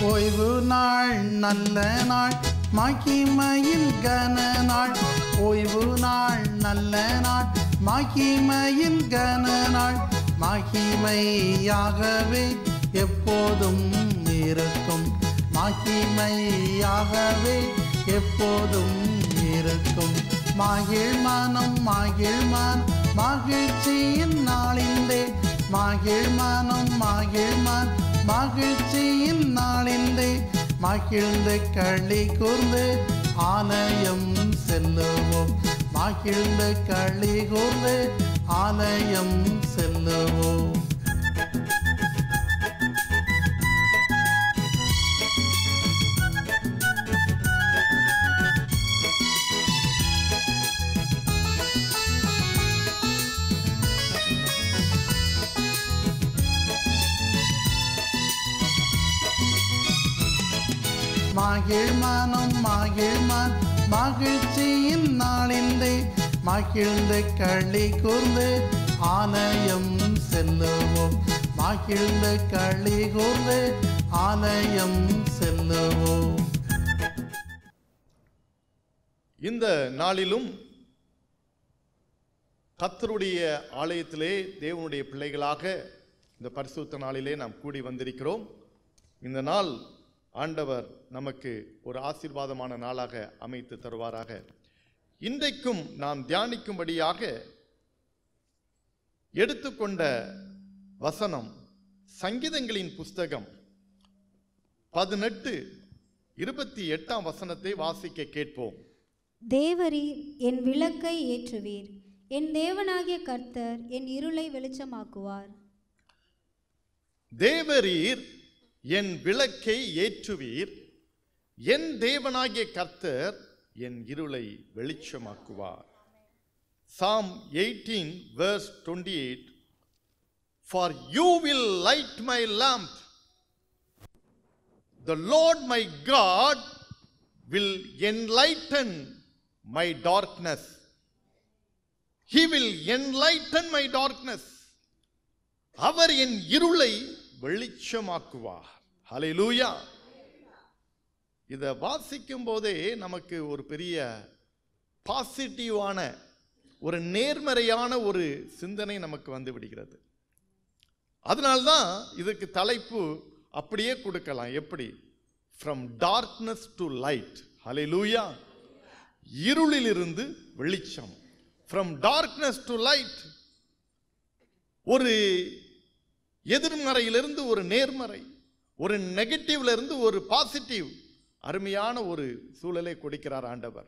ஓய்வு நாள் நல்ல நாள் மகிமையின் கன நாள். ஓய்வு நாள் நல்ல நாள் மகிமையின் கன நாள். மகிமையாகவே எப்போதும் இருக்கும். மகிமையாகவே எப்போதும் இருக்கும். மகிழ் மனம் மகிழ் மனம் மகிழ்ச்சியின் நாளிலே. மகிழ் மனம் மகிழ் மனம் மகிழ்ச்சியின் நாளிலே. மகிழ்ந்து களி கூர்ந்து ஆலயம் செல்லுவோம். மகிழ்ந்து களி கூர்ந்து ஆலயம் செல்லுவோம். மகிழ் மனம் மகிழ் மனம் மகிழ்ச்சியின் நாளிலே. மகிழ்ந்து களி கூர்ந்து ஆலயம் செல்லுவோம். மகிழ்ந்து களி கூர்ந்து ஆலயம் செல்லுவோம். இந்த நாளிலும் கர்த்தருடைய ஆலயத்திலே தேவனுடைய பிள்ளைகளாக இந்த பரிசுத்த நாளிலே நாம் கூடி வந்திருக்கிறோம். இந்த நாள் ஆண்டவர் நமக்கு ஒரு ஆசீர்வாதமான நாளாக அமைத்து தருவாராக. இன்றைக்கும் நாம் தியானிக்கும்படியாக எடுத்துக்கொண்ட வசனம் சங்கீதங்களின் புஸ்தகம் 18:28 வசனத்தை வாசிக்க கேட்போம். தேவரீர் என் விளக்கை ஏற்றுவீர், என் தேவனாகிய கர்த்தர் என் இருளை வெளிச்சமாக்குவார். தேவரீர் என் விளக்கை ஏற்றுவீர், என் தேவனாகிய கர்த்தர் என் இருளை வெளிச்சமாக்குவார். Psalm 18:28 For you will light my lamp, the Lord my God will enlighten my darkness. He will enlighten my darkness. அவர் என் இருளை வெளிச்சமாக்குவார். ஹல்லேலூயா. இதை வாசிக்கும் போதே நமக்கு ஒரு பெரிய பாசிட்டிவான ஒரு நேர்மறையான ஒரு சிந்தனை நமக்கு வந்து விடுகிறது. அதனால்தான் இதுக்கு தலைப்பு அப்படியே கொடுக்கலாம். எப்படி? From darkness to light. Hallelujah. இருளிலிருந்து வெளிச்சம். From darkness to light. ஒரு எதிர்மறையிலிருந்து ஒரு நேர்மறை, ஒரு நெகட்டிவ்ல இருந்து ஒரு பாசிட்டிவ், அருமையான ஒரு சூழலை கொடுக்கிறார் ஆண்டவர்.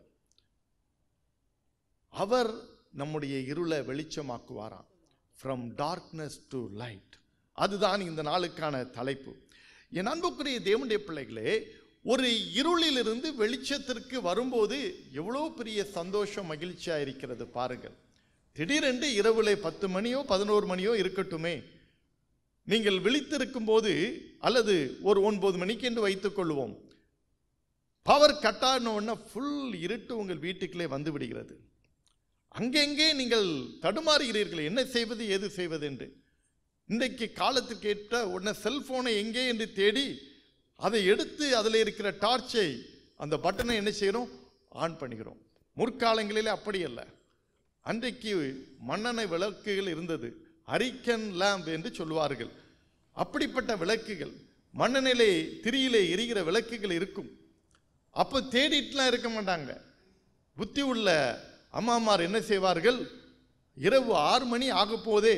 அவர் நம்முடைய இருளை வெளிச்சமாக்குவாராம். From darkness to light. அதுதான் இந்த நாளுக்கான தலைப்பு. என் அன்புக்குரிய தேவனுடைய பிள்ளைகளே, ஒரு இருளிலிருந்து வெளிச்சத்திற்கு வரும்போது எவ்வளோ பெரிய சந்தோஷம் மகிழ்ச்சியா இருக்கிறது பாருங்கள். திடீரென்று இரவுல 10 மணியோ 11 மணியோ இருக்கட்டுமே, நீங்கள் விழித்திருக்கும் போது, அல்லது ஒரு 9 மணிக்கு என்று வைத்துக் கொள்வோம், பவர் கட் ஆன உடனே ஃபுல் இருட்டு உங்கள் வீட்டுக்குள்ளே வந்து விடுகிறது. அங்கெங்கே நீங்கள் தடுமாறுகிறீர்கள், என்ன செய்வது ஏது செய்வது என்று. இன்றைக்கு காலத்துக்கு ஏற்ற உடனே செல்போனை எங்கே என்று தேடி அதை எடுத்து அதில் இருக்கிற டார்ச்சை, அந்த பட்டனை என்ன செய்கிறோம், ஆன் பண்ணுகிறோம். முற்காலங்களிலே அப்படி அல்ல. அன்றைக்கு மண்ணெண்ணெய் விளக்குகள் இருந்தது, அரிக்கன் லேம்ப் என்று சொல்வார்கள். அப்படிப்பட்ட விளக்குகள், மண்ணெண்ணிலே திரியிலே எரிகிற விளக்குகள் இருக்கும். அப்போ தேடிட்டுலாம் இருக்க மாட்டாங்க. புத்தி உள்ள அம்மாமார் என்ன செய்வார்கள், இரவு 6 மணி ஆக போதே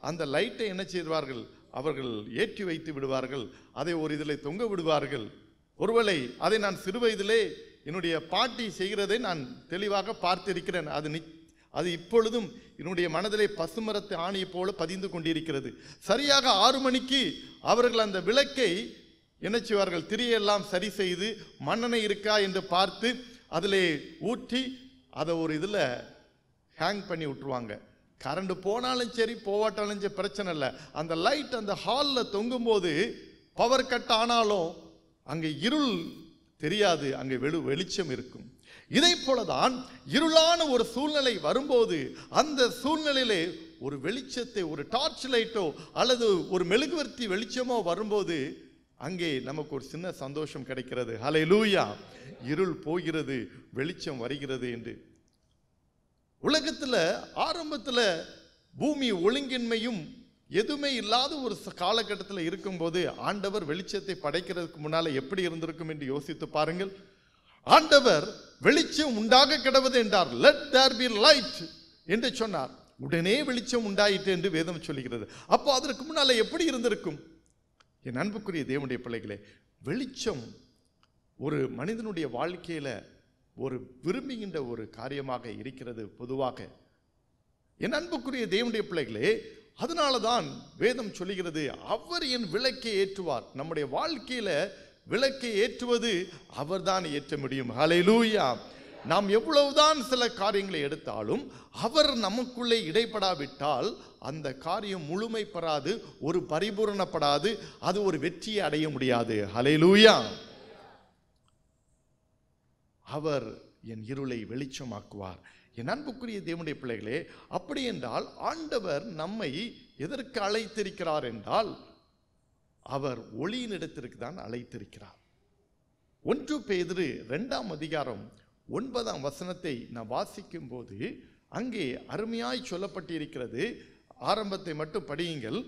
அந்த லைட்டை என்ன செய்வார்கள், அவர்கள் ஏற்றி வைத்து விடுவார்கள். அதை ஒரு இதில் தொங்க விடுவார்கள். ஒருவேளை அதை நான் சிறு வயதிலே என்னுடைய பாட்டி செய்கிறதை நான் தெளிவாக பார்த்திருக்கிறேன். அது இப்பொழுதும் என்னுடைய மனதிலே பசுமரத்தை ஆணியை போல பதிந்து கொண்டிருக்கிறது. சரியாக 6 மணிக்கு அவர்கள் அந்த விளக்கை என்ன செய்வார்கள், திரியெல்லாம் சரி செய்து மண்ணெண்ணெய் இருக்கா என்று பார்த்து அதில் ஊற்றி அதை ஒரு இதில் ஹேங் பண்ணி விட்டுருவாங்க. கரண்ட் போனாலும் சரி போவாட்டாலும் சரி பிரச்சனை இல்லை. அந்த லைட் அந்த ஹாலில் தொங்கும்போது பவர் கட் ஆனாலும் அங்கே இருள் தெரியாது, அங்கே வெளிச்சம் இருக்கும். இதை போலதான் இருளான ஒரு சூழ்நிலை வரும்போது, அந்த சூழ்நிலையிலே ஒரு வெளிச்சத்தை, ஒரு டார்ச் லைட்டோ அல்லது ஒரு மெழுகுவர்த்தி வெளிச்சமோ வரும்போது அங்கே நமக்கு ஒரு சின்ன சந்தோஷம் கிடைக்கிறது. ஹல்லேலூயா. இருள் போகிறது, வெளிச்சம் வருகிறது என்று. உலகத்தில் ஆரம்பத்தில் பூமி ஒழுங்கின்மையும் எதுவுமே இல்லாத ஒரு காலகட்டத்தில் இருக்கும்போது ஆண்டவர் வெளிச்சத்தை படைக்கிறதுக்கு முன்னால எப்படி இருந்திருக்கும் என்று யோசித்து பாருங்கள். ஆண்டவர் வெளிச்சம் உண்டாக கிடவது என்றார். let there be light என்று சொன்னார். உடனே வெளிச்சம் உண்டாயிற்று என்று வேதம் சொல்லுகிறது. அப்போ அதற்கு முன்னால எப்படி இருந்திருக்கும்? என் அன்புக்குரிய தேவனுடைய பிள்ளைகளே, வெளிச்சம் ஒரு மனிதனுடைய வாழ்க்கையில ஒரு விரும்புகின்ற ஒரு காரியமாக இருக்கிறது பொதுவாக. என் அன்புக்குரிய தேவனுடைய பிள்ளைகளே, அதனால தான் வேதம் சொல்லுகிறது, அவர் என் விளக்கை ஏற்றுவார். நம்முடைய வாழ்க்கையில விளக்கை ஏற்றுவது அவர்தான் ஏற்ற முடியும். ஹல்லேலூயா. நாம் எவ்வளவுதான் சில காரியங்களை எடுத்தாலும் அவர் நமக்குள்ளே இடைப்படாவிட்டால் அந்த காரியம் முழுமை பெறாது, ஒரு பரிபூரணப்படாது, அது ஒரு வெற்றியை அடைய முடியாது. ஹல்லேலூயா. அவர் என் இருளை வெளிச்சமாக்குவார். என் அன்புக்குரிய தேவனுடைய பிள்ளைகளே, அப்படி என்றால் ஆண்டவர் நம்மை எதற்கு அழைத்திருக்கிறார் என்றால் அவர் ஒளியின் இடத்திற்கு தான் அழைத்திருக்கிறார். 1 பேதுரு 2ஆம் அதிகாரம் 9ஆம் வசனத்தை நான் வாசிக்கும் போது அங்கே அருமையாய் சொல்லப்பட்டிருக்கிறது. ஆரம்பத்தை மட்டும் படியுங்கள்.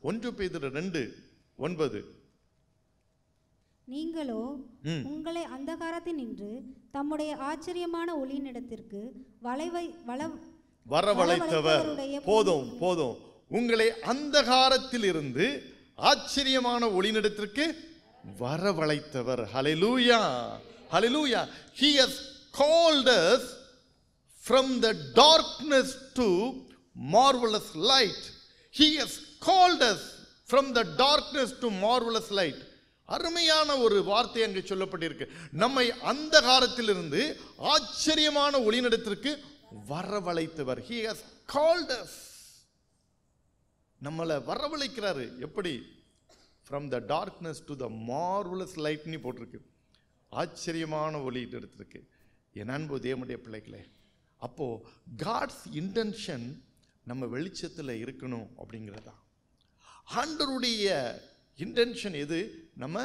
1 பேதுரு 2:9. நீங்களோ உங்களை அந்தகாரத்தில் நின்று தம்முடைய ஆச்சரியமான ஒளியினிடத்திற்கு வரவழைத்தவர். போதும். உங்களை அந்தகாரத்தில் இருந்து ஆச்சரியமான ஒளியினிடத்திற்கு வரவழைத்தவர். ஹல்லேலூயா. ஹல்லேலூயா. He has called us from the darkness to marvelous light. He has called us from the darkness to marvelous light. அருமையான ஒரு வார்த்தை அங்கே சொல்லப்பட்டிருக்கு. நம்மை அந்தகாரத்திலிருந்து ஆச்சரியமான ஒளியினிடத்திற்கு வரவழைத்தவர். He has called us. நம்மளை வரவழைக்கிறாரு. எப்படி? from the darkness to the marvelous light னு போட்டிருக்கு. ஆச்சரியமான ஒளி எடுத்திருக்கு. என் அன்பு தேவனுடைய பிள்ளைகளே, அப்போ காட்ஸ் இன்டென்ஷன் நம்ம வெளிச்சத்தில் இருக்கணும் அப்படிங்கிறதா. ஆண்டவருடைய இன்டென்ஷன் எது? நம்ம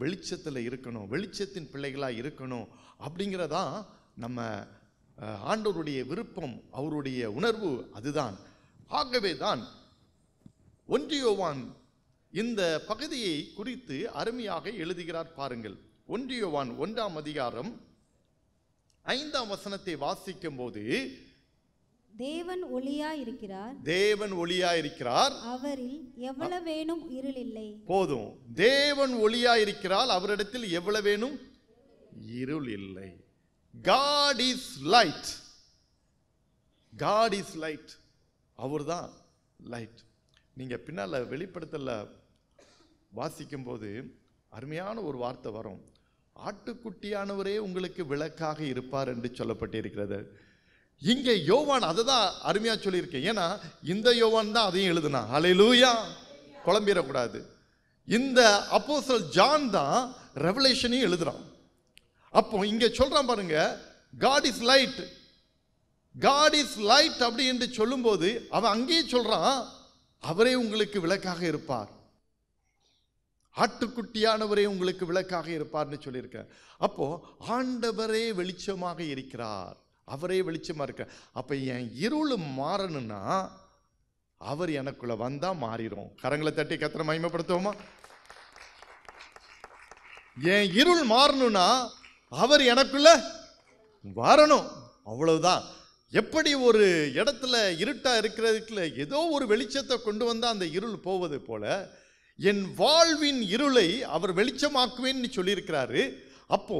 வெளிச்சத்தில் இருக்கணும், வெளிச்சத்தின் பிள்ளைகளாக இருக்கணும் அப்படிங்கிறதா நம்ம ஆண்டவருடைய விருப்பம், அவருடைய உணர்வு அதுதான். ஆகவே தான் 1 யோவான் இந்த பகுதியை குறித்து அருமையாக எழுதுகிறார். பாருங்கள், 1 யோவான் 1ஆம் அதிகாரம் 5ஆம் வசனத்தை வாசிக்கும் போது, தேவன் ஒளியாயிருக்கிறார், தேவன் ஒளியாயிருக்கிறார், அவரில் எவ்வளவேனும் இருள் இல்லை. போதும். தேவன் ஒளியாயிருக்கிறார், அவரிடத்தில் எவ்வளவேனும் இருள் இல்லை. God is light. God is light. அவர்தான் லைட். நீங்க பின்னால வெளிப்படுத்தல வாசிக்கும் போது அருமையான ஒரு வார்த்தை வரும். ஆட்டுக்குட்டியானவரே உங்களுக்கு விளக்காக இருப்பார் என்று சொல்லப்பட்டிருக்கிறது. இங்க யோவான் அதை தான் அருமையா சொல்லியிருக்கேன். ஏன்னா இந்த யோவான் தான் அதையும் எழுதுனா. ஹல்லேலூயா. குழம்பிடக்கூடாது. இந்த அப்போஸ்தலன் ஜான் தான் ரெவலேஷனையும் எழுதுறான். அப்போ இங்க சொல்றான் பாருங்க, God is light. God is light அப்படி என்று சொல்லும்போது அவன் அங்கேயே சொல்றான், அவரே உங்களுக்கு விளக்காக இருப்பார், ஆட்டுக்குட்டியானவரே உங்களுக்கு விளக்காக இருப்பார்னு சொல்லியிருக்க. அப்போ ஆண்டவரே வெளிச்சமாக இருக்கிறார், அவரே வெளிச்சமா இருக்க. அப்ப என் இருள் மாறணும்னா அவர் எனக்குள்ள வந்தா மாறிடும். கரங்களை தட்டி கர்த்தரை மகிமைப்படுத்துவோமா? என் இருள் மாறணும்னா அவர் எனக்குள்ள வரணும். அவ்வளவுதான். எப்படி ஒரு இடத்துல இருட்டா இருக்கிறதுக்குள்ள ஏதோ ஒரு வெளிச்சத்தை கொண்டு வந்தா அந்த இருள் போவது போல என் வாழ்வின் இருளை அவர் வெளிச்சமாக்குவேன்னு சொல்லியிருக்கிறாரு. அப்போ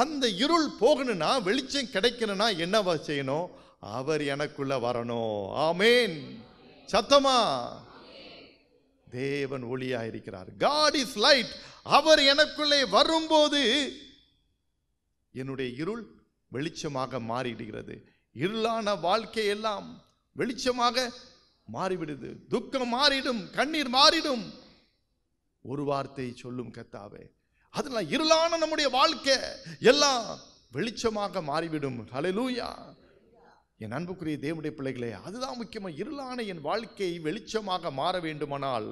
அந்த இருள் போகணும்னா, வெளிச்சம் கிடைக்கணும்னா என்னவா செய்யணும்? அவர் எனக்குள்ள வரணும். ஆமேன். சத்தமா? தேவன் ஒளியா இருக்கிறார். God is light. அவர் எனக்குள்ளே வரும்போது என்னுடைய இருள் வெளிச்சமாக மாறிடுகிறது. இருளான வாழ்க்கை எல்லாம் வெளிச்சமாக மாறிவிடுது. துக்கம் மாறிடும், கண்ணீர் மாறிடும். ஒரு வார்த்தை சொல்லும் கர்த்தாவே, அதனால இருளான நம்முடைய வாழ்க்கை எல்லாம் வெளிச்சமாக மாறிவிடும். ஹல்லேலூயா. என் அன்புக்குரிய தேவனுடைய பிள்ளைகளே, அதுதான் முக்கியமா. இருளான என் வாழ்க்கை வெளிச்சமாக மாற வேண்டுமானால்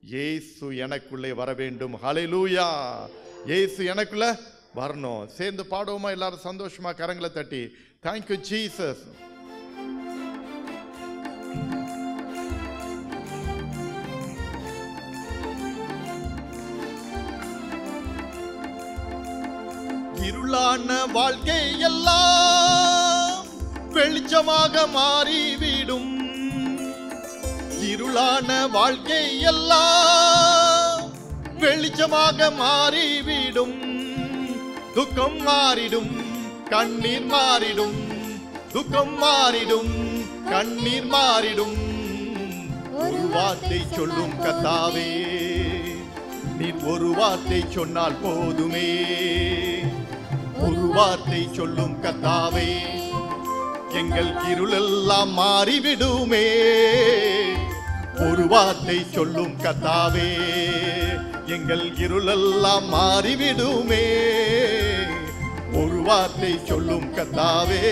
இயேசு எனக்குள்ளே வர வேண்டும். ஹல்லேலூயா. இயேசு எனக்குள்ள வரணும். சேர்ந்து பாடுவோமா எல்லாரும் சந்தோஷமா கரங்களை தட்டி? Thank you Jesus. இருளான வாழ்க்கை எல்லாம் வெளிச்சமாக மாறிவிடும். இருளான வாழ்க்கை எல்லாம் வெளிச்சமாக மாறிவிடும். துக்கம் மாறிடும், கண்ணீர் மாறிடும். துக்கம் மாறிடும், கண்ணீர் மாறிடும். ஒரு வார்த்தை சொல்லும் கர்த்தாவே, நீர் ஒரு வார்த்தை சொன்னால் போதுமே. ஒரு வார்த்தை சொல்லும் கர்த்தாவே, எங்கள் இருளெல்லாம் மாறிவிடுமே. ஒரு வார்த்தை சொல்லும் கர்த்தாவே, எங்கள் இருளெல்லாம் மாறிவிடுமே. ஒரு வார்த்தை சொல்லும் கர்த்தாவே.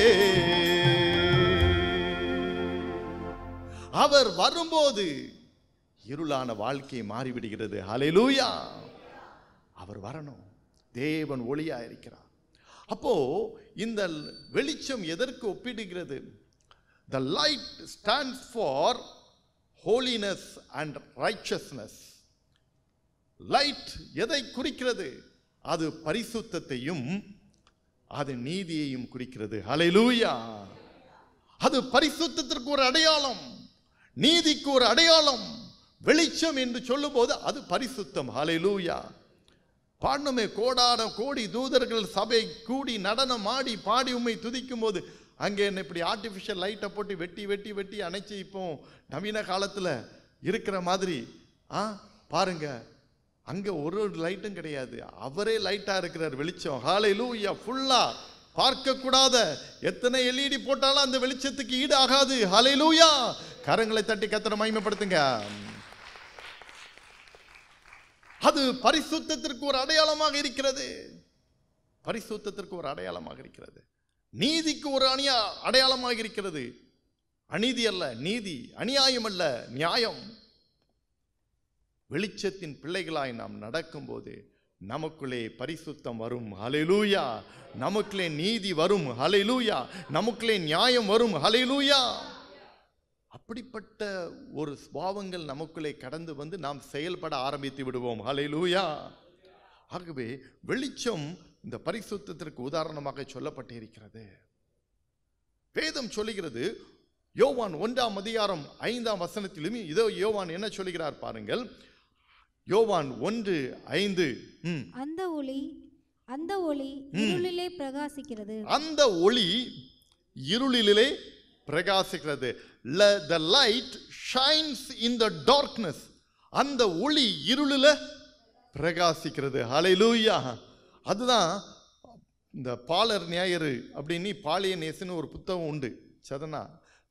அவர் வரும்போது இருளான வாழ்க்கை மாறிவிடுகிறது. ஹல்லேலூயா. அவர் வரணும். தேவன் ஒளியா இருக்கிறார். அப்போ இந்த வெளிச்சம் எதற்கு ஒப்பிடுகிறது? The light stands for holiness and righteousness. Light எதை குறிக்கிறது? அது பரிசுத்தத்தையும் அது நீதியையும் குறிக்கிறது. ஹல்லேலூயா. அது பரிசுத்தத்திற்கு ஒரு அடையாளம், நீதிக்கு ஒரு அடையாளம். வெளிச்சம் என்று சொல்லும் போது அது பரிசுத்தம். ஹல்லேலூயா. பாடணுமே, கோடான கோடி தூதர்கள் சபை கூடி நடனம் ஆடி பாடி உம்மை துதிக்கும் போது அங்கே என்ன இப்படி ஆர்டிஃபிஷியல் லைட்டை போட்டு வெட்டி வெட்டி வெட்டி அணைச்சி இப்போ நவீன காலத்தில் இருக்கிற மாதிரி பாருங்க, அங்கே ஒரு லைட்டும் கிடையாது. அவரே லைட்டாக இருக்கிறார், வெளிச்சம். ஹல்லேலூயா. ஃபுல்லா பார்க்கக்கூடாத எத்தனை எல்இடி போட்டாலும் அந்த வெளிச்சத்துக்கு ஈடு ஆகாது. ஹல்லேலூயா. கரங்களை தட்டி கர்த்தரை மகிமைப்படுத்துங்க. அது பரிசுத்தத்திற்கு ஒரு அடையாளமாக இருக்கிறது. பரிசுத்தத்திற்கு ஒரு அடையாளமாக இருக்கிறது. நீதிக்கு ஒரு அடையாளமாக இருக்கிறது. அநீதி அல்ல நீதி, அநியாயம் அல்ல நியாயம். வெளிச்சத்தின் பிள்ளைகளாய் நாம் நடக்கும்போது நமக்குள்ளே பரிசுத்தம் வரும். ஹல்லேலூயா. நமக்குள்ளே நீதி வரும். ஹல்லேலூயா. நமக்குள்ளே நியாயம் வரும். ஹல்லேலூயா. அப்படிப்பட்ட ஒரு சுபாவங்கள் நமக்குள்ளே கடந்து வந்து நாம் செயல்பட ஆரம்பித்து விடுவோம். ஹல்லேலூயா. ஆகவே வெளிச்சம் இந்த பரிசுத்தத்திற்கு உதாரணமாக சொல்லப்பட்டு இருக்கிறது. வேதம் சொல்லுகிறது, யோவான் 1:5 இதோ யோவான் என்ன சொல்லுகிறார் பாருங்கள். யோவான் 1:5. அந்த ஒளி இருளிலே பிரகாசிக்கிறது. அந்த ஒளி இருளிலே பிரகாசிக்கிறது. The light shines in the darkness. அந்த ஒளி இருளில பிரகாசிக்கிறது. ஹல்லேலூயா. அதுதான் இந்த பாலர் ஞாயிறு அப்படின்னு பாலிய நேசன்னு ஒரு புத்தகம் உண்டு. சதனா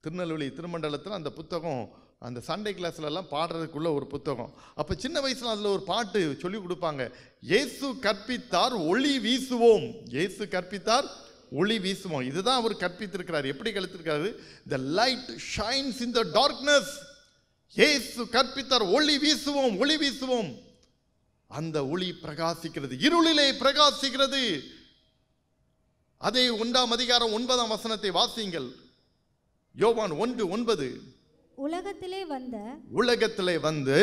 திருநெல்வேலி திருமண்டலத்தில் அந்த புத்தகம் அந்த சண்டே கிளாஸ்லலாம் பாடுறதுக்குள்ள ஒரு புத்தகம். அப்போ சின்ன வயசில் அதில் ஒரு பாட்டு சொல்லி கொடுப்பாங்க. இயேசு கற்பித்தார் ஒளி வீசுவோம். இயேசு கற்பித்தார் ஒளி வீசுவோம். இதுதான் அவர் கற்பித்திருக்கிறார். எப்படி கற்பித்திருக்கிறாரு? The light shines in the darkness. இயேசு கற்பித்தார் ஒளி வீசுவோம், ஒளி வீசுவோம். அந்த ஒளி பிரகாசிக்கிறது, இருளிலே பிரகாசிக்கிறது. அதே 1:9 வாசியுங்கள். யோவான் 1:9. உலகத்திலே வந்து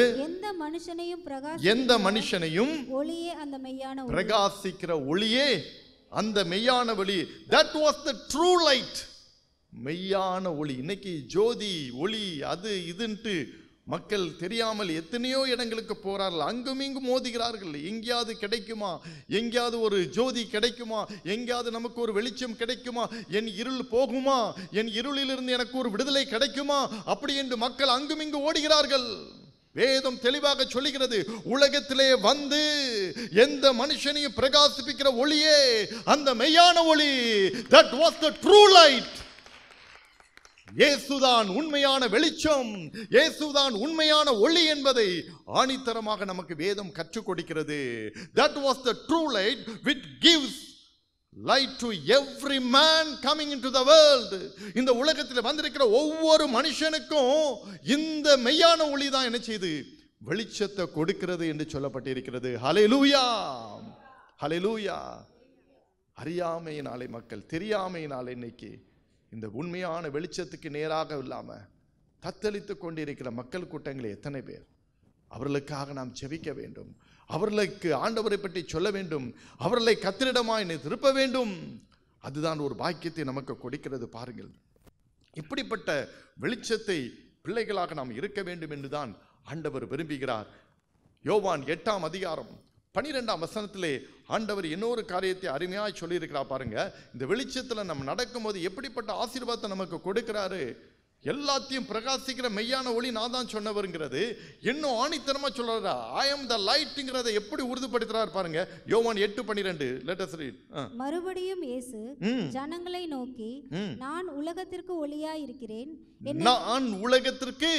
எந்த மனுஷனையும் ஒளியே அந்த மெய்யான ஒளி, பிரகாசிக்கிற ஒளியே அந்த மெய்யான ஒளி. that was the true light. மெய்யான ஒளி. இன்னைக்கு ஜோதி ஒளி அது இதுன்ட்டு மக்கள் தெரியாமல் எத்தனையோ இடங்களுக்கு போறார்கள், அங்கும் இங்கும் மோதுகிறார்கள். எங்கேயாவது கிடைக்குமா, எங்கேயாவது ஒரு ஜோதி கிடைக்குமா, எங்கேயாவது நமக்கு ஒரு வெளிச்சம் கிடைக்குமா, என் இருள் போகுமா, என் இருளிலிருந்து எனக்கு ஒரு விடுதலை கிடைக்குமா, அப்படி என்று மக்கள் அங்கும் இங்கு ஓடுகிறார்கள். வேதம் தெளிவாக சொல்லுகிறது, உலகத்திலே வந்து எந்த மனுஷனையும் பிரகாசிப்பிக்கிற ஒளியே அந்த மெய்யான ஒளி. that was the true light. இயேசுதான் உண்மையான வெளிச்சம், இயேசுதான் உண்மையான ஒளி என்பதை ஆணித்தரமாக நமக்கு வேதம் கற்றுக் கொடுக்கிறது. that was the true light which gives light to every man coming into the world. இந்த உலகத்தில் வந்திருக்கிற ஒவ்வொரு மனுஷனுக்கும் இந்த மெய்யான ஒளி தான் என்ன செய்து வெளிச்சத்தை கொடுக்கிறது என்று சொல்லப்பட்டிருக்கிறது. ஹல்லேலூயா, ஹல்லேலூயா. அறியாமையினாலே மக்கள், தெரியாமையினாலே இன்னைக்கு இந்த உண்மையான வெளிச்சத்துக்கு நேராக இல்லாம தத்தளித்து கொண்டிருக்கிற மக்கள் கூட்டங்களே எத்தனை பேர்? அவர்களுக்காக நாம் ஜெபிக்க வேண்டும். அவர்களுக்கு ஆண்டவரை பற்றி சொல்ல வேண்டும். அவர்களை கர்த்தரிடமாய் திருப்ப வேண்டும். அதுதான் ஒரு பாக்கியத்தை நமக்கு கொடுக்கிறது. பாருங்கள், இப்படிப்பட்ட வெளிச்சத்தை பிள்ளைகளாக நாம் இருக்க வேண்டும் என்றுதான் ஆண்டவர் விரும்புகிறார். யோவான் 8ஆம் அதிகாரம் 12ஆம் வசனத்திலே ஆண்டவர் இன்னொரு காரியத்தை அருமையாய் சொல்லியிருக்கிறார். பாருங்க, இந்த வெளிச்சத்தில் நம்ம நடக்கும்போது எப்படிப்பட்ட ஆசீர்வாதத்தை நமக்கு கொடுக்கிறாரு. எல்லாத்தையும் பிரகாசிக்கிற மெய்யான ஒளி நான் தான் சொன்னவருங்கிறது இன்னும் ஆணித்தரமா சொல்றாரு. ஐ அம் த லைட்ங்கிறதை எப்படி உறுதிப்படுத்துறாரு பாருங்க. யோவான் 8:12. Let us read. மறுபடியும் இயேசு ஜனங்களை நோக்கி, நான் உலகத்திற்கு ஒளியாய் இருக்கிறேன். நான் உலகத்திற்கு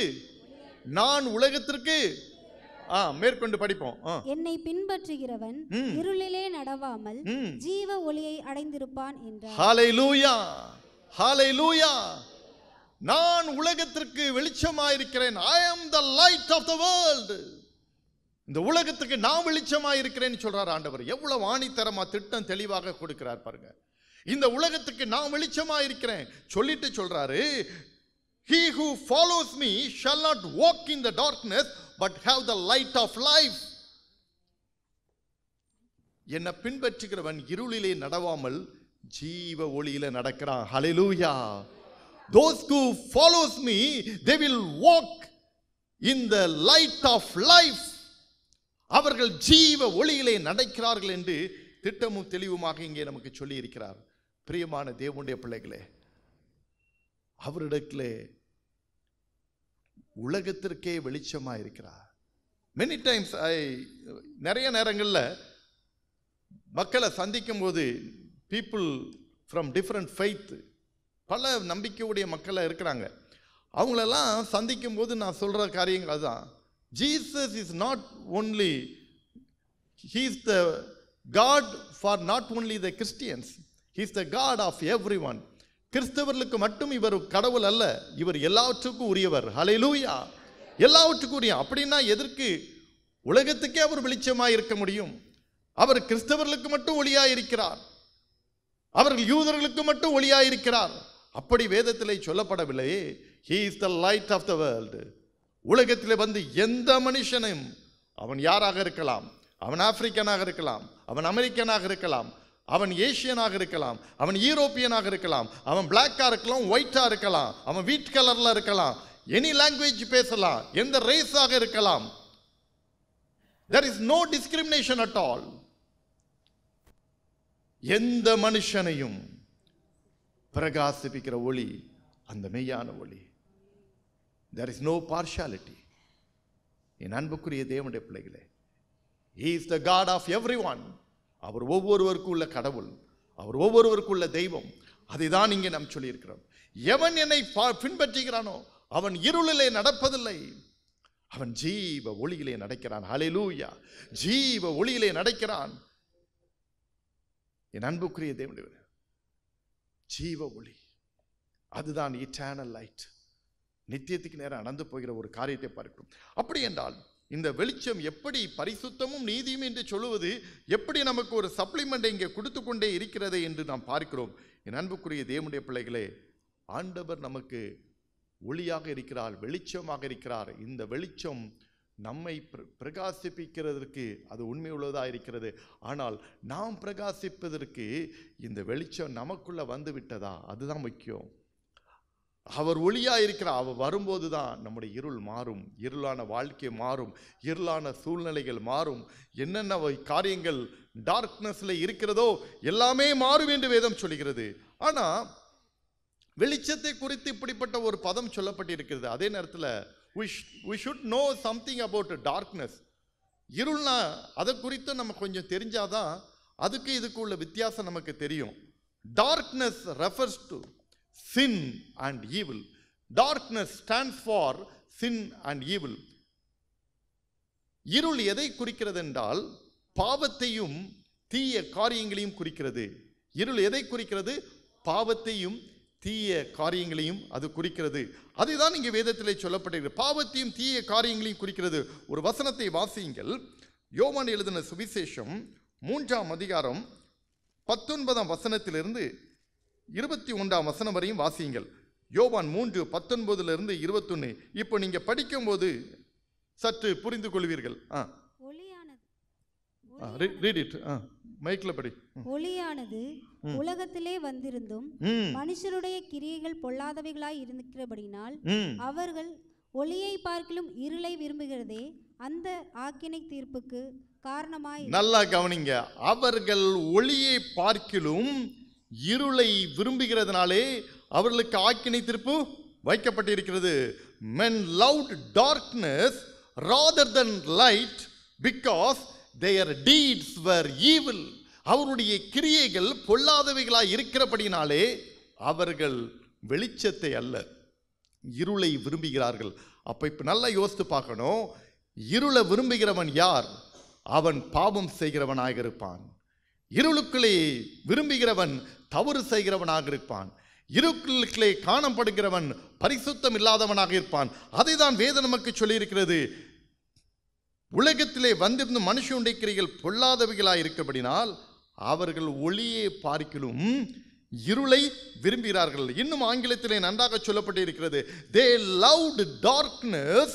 மேற்கொண்டு படிப்போம். என்னை பின்பற்றுகிறவன் இருளிலே நடவாமல் ஜீவ ஒளியை அடைந்திருப்பான் என்றார். ஹல்லேலூயா, ஹல்லேலூயா. நான் உலகத்திற்கு வெளிச்சமாயிருக்கிறேன். I am the light of the world. இந்த உலகத்துக்கு நான் வெளிச்சமாயிருக்கிறேன்னு சொல்றார் ஆண்டவர். எவ்வளவு ஆணித்தரமா திட்டம் தெளிவாக கொடுக்கிறார் பாருங்க. இந்த உலகத்துக்கு நான் வெளிச்சமாயிருக்கிறேன் சொல்லிட்டு சொல்றாரு, he who follows me shall not walk in the darkness but have the light of life. என்னை பின்பற்றுகிறவன் இருளிலே நடவாமல் ஜீவ ஒளியில நடக்கிறான். ஹல்லேலூயா. Those who follows me, they will walk in the light of life. அவர்கள் ஜீவ ஒளியிலே நடக்கிறார்கள் என்று திட்டமும் தெளிவுமாக இங்கே நமக்கு சொல்லி இருக்கிறார். பிரியமான தேவனுடைய பிள்ளைகளே, அவரிடத்திலே உலகத்திற்கே வெளிச்சமா இருக்கிறார். many times நிறைய நேரங்களில் மக்களை சந்திக்கும் போது people from different faith, பல நம்பிக்கையுடைய மக்களை இருக்கிறாங்க, அவங்களெல்லாம் சந்திக்கும் போது நான் சொல்ற காரியங்கள் அதுதான். Jesus is not only, he is the God for not only the Christians, he is the God of everyone. கிறிஸ்தவர்களுக்கு மட்டும் இவர் கடவுள் அல்ல, இவர் எல்லாவற்றுக்கும் உரியவர். ஹல்லேலூயா, எல்லாவற்றுக்கும் உரிய. அப்படின்னா எதற்கு உலகத்துக்கே அவர் வெளிச்சமாய் இருக்க முடியும்? அவர் கிறிஸ்தவர்களுக்கு மட்டும் ஒளியாய் இருக்கிறார், அவர்கள் யூதர்களுக்கு மட்டும் ஒளியாய் இருக்கிறார். அப்படி வேதத்திலே சொல்லப்படவில்லை. he is the light of the world. உலகத்திலே வந்து எந்த மனுஷனும், அவன் யாராக இருக்கலாம், அவன் ஆப்பிரிக்கனாக இருக்கலாம், அவன் அமெரிக்கனாக இருக்கலாம், அவன் ஏசியனாக இருக்கலாம், அவன் யூரோப்பியனாக இருக்கலாம், அவன் பிளாக்கா இருக்கலாம், ஒயிட்டா இருக்கலாம், அவன் வீட் கலர்ல இருக்கலாம், எனி லாங்குவேஜ் பேசலாம், எந்த ரேஸாக இருக்கலாம். there is no discrimination at all. எந்த மனுஷனையும் பிரகாசிப்பிக்கிற ஒளி அந்த மெய்யான ஒளி. there is no partiality. என் அன்புக்குரிய தேவனுடைய பிள்ளைகளே, he is the God of everyone. அவர் ஒவ்வொருவருக்கும் உள்ள கடவுள், அவர் ஒவ்வொருவருக்கும் உள்ள தெய்வம். அதை தான் இங்கே நாம் சொல்லியிருக்கிறோம். எவன் என்னை பின்பற்றுகிறானோ அவன் இருளிலே நடப்பதில்லை, அவன் ஜீவ ஒளியிலே நடக்கிறான். ஹல்லேலூயா, ஜீவ ஒளியிலே நடக்கிறான். என் அன்புக்குரிய தேவனுடைய ஜீவ ஒளி, அதுதான் இட்டர்னல் லைட். நித்தியத்துக்கு நேரம் நடந்து போகிற ஒரு காரியத்தை பார்க்கிறோம். அப்படி என்றால் இந்த வெளிச்சம் எப்படி பரிசுத்தமும் நீதியும் என்று சொல்லுவது எப்படி நமக்கு ஒரு சப்ளிமெண்ட் இங்கே கொடுத்து கொண்டே இருக்கிறது என்று நாம் பார்க்கிறோம். என் அன்புக்குரிய தேவனுடைய பிள்ளைகளே, ஆண்டவர் நமக்கு ஒளியாக இருக்கிறார், வெளிச்சமாக இருக்கிறார். இந்த வெளிச்சம் நம்மை பிரகாசிப்பிக்கிறதற்கு அது உண்மை உள்ளதாக இருக்கிறது. ஆனால் நாம் பிரகாசிப்பதற்கு இந்த வெளிச்சம் நமக்குள்ள வந்து விட்டதா, அதுதான் முக்கியம். அவர் ஒளியாக இருக்கிறார். அவர் வரும்போது தான் நம்முடைய இருள் மாறும், இருளான வாழ்க்கை மாறும், இருளான சூழ்நிலைகள் மாறும். என்னென்ன காரியங்கள் டார்க்னஸ்ல இருக்கிறதோ எல்லாமே மாறும் என்று வேதம் சொல்கிறது. ஆனால் வெளிச்சத்தை குறித்து இப்படிப்பட்ட ஒரு பதம் சொல்லப்பட்டிருக்கிறது. அதே நேரத்தில் we should know something about darkness. இருள்னா அதை குறித்து நம்ம கொஞ்சம் தெரிஞ்சாதான் அதுக்கு இதுக்கு உள்ள வித்தியாசம் நமக்கு தெரியும். Darkness refers to sin and evil. Darkness stands for sin and evil. இருள் எதை குறிக்கிறது என்றால் பாவத்தையும் தீய காரியங்களையும் குறிக்கிறது. இருள் எதை குறிக்கிறது? பாவத்தையும் தீய காரியங்களையும் அது குறிக்கிறது. அதுதான் இங்கே வேதத்திலே சொல்லப்பட்டிருக்கிறது. பாவத்தையும் தீய காரியங்களையும் குறிக்கிறது. ஒரு வசனத்தை வாசியுங்கள். யோவான் எழுதின சுவிசேஷம் 3ஆம் அதிகாரம் 19ஆம் வசனத்திலிருந்து 21ஆம் வசனம் வரையும் வாசியுங்கள். யோவான் 3:19 21. இப்போ நீங்க படிக்கும்போது சற்று புரிந்து கொள்வீர்கள். ஒளியானது உலகத்திலே வந்திருந்தும் மனுஷருடைய கிரியைகள் பொல்லாதவைகளாய் இருக்கிறபடினால் அவர்கள் ஒளியை பார்க்கிலும் இருளை விரும்புகிறதே அந்த ஆக்கினை தீர்ப்புக்கு காரணமாய். நல்லா கவனிங்க. அவர்கள் ஒளியை பார்க்கிலும் இருளை விரும்புகிறதுனாலே அவர்களுக்கு ஆக்கினை தீர்ப்பு வைக்கப்பட்டிருக்கிறது. Men loved darkness rather than light because their deeds were evil. அவருடைய கிரியைகள் பொல்லாதவைகளாய் இருக்கிறபடினாலே அவர்கள் வெளிச்சத்தை அல்ல இருளை விரும்புகிறார்கள். அப்ப இப்ப நல்லா யோசித்து பார்க்கணும். இருளை விரும்புகிறவன் யார்? அவன் பாவம் செய்கிறவனாக இருப்பான். இருளுக்குள்ளே விரும்புகிறவன் தவறு செய்கிறவனாக இருப்பான். இருளுக்குள்ளே காணப்படுகிறவன் பரிசுத்தம் இல்லாதவனாக இருப்பான். அதை தான் வேதம் நமக்கு சொல்லியிருக்கிறது. உலகத்திலே வந்திருந்த மனுஷனுடைய கிரியைகள் பொல்லாதவைகளாய் இருக்கபடினால் அவர்கள் ஒளியை பார்க்கிலும் இருளை விரும்புகிறார்கள். இன்னும் ஆங்கிலத்திலே நன்றாக சொல்லப்பட்டிருக்கிறது. They loved darkness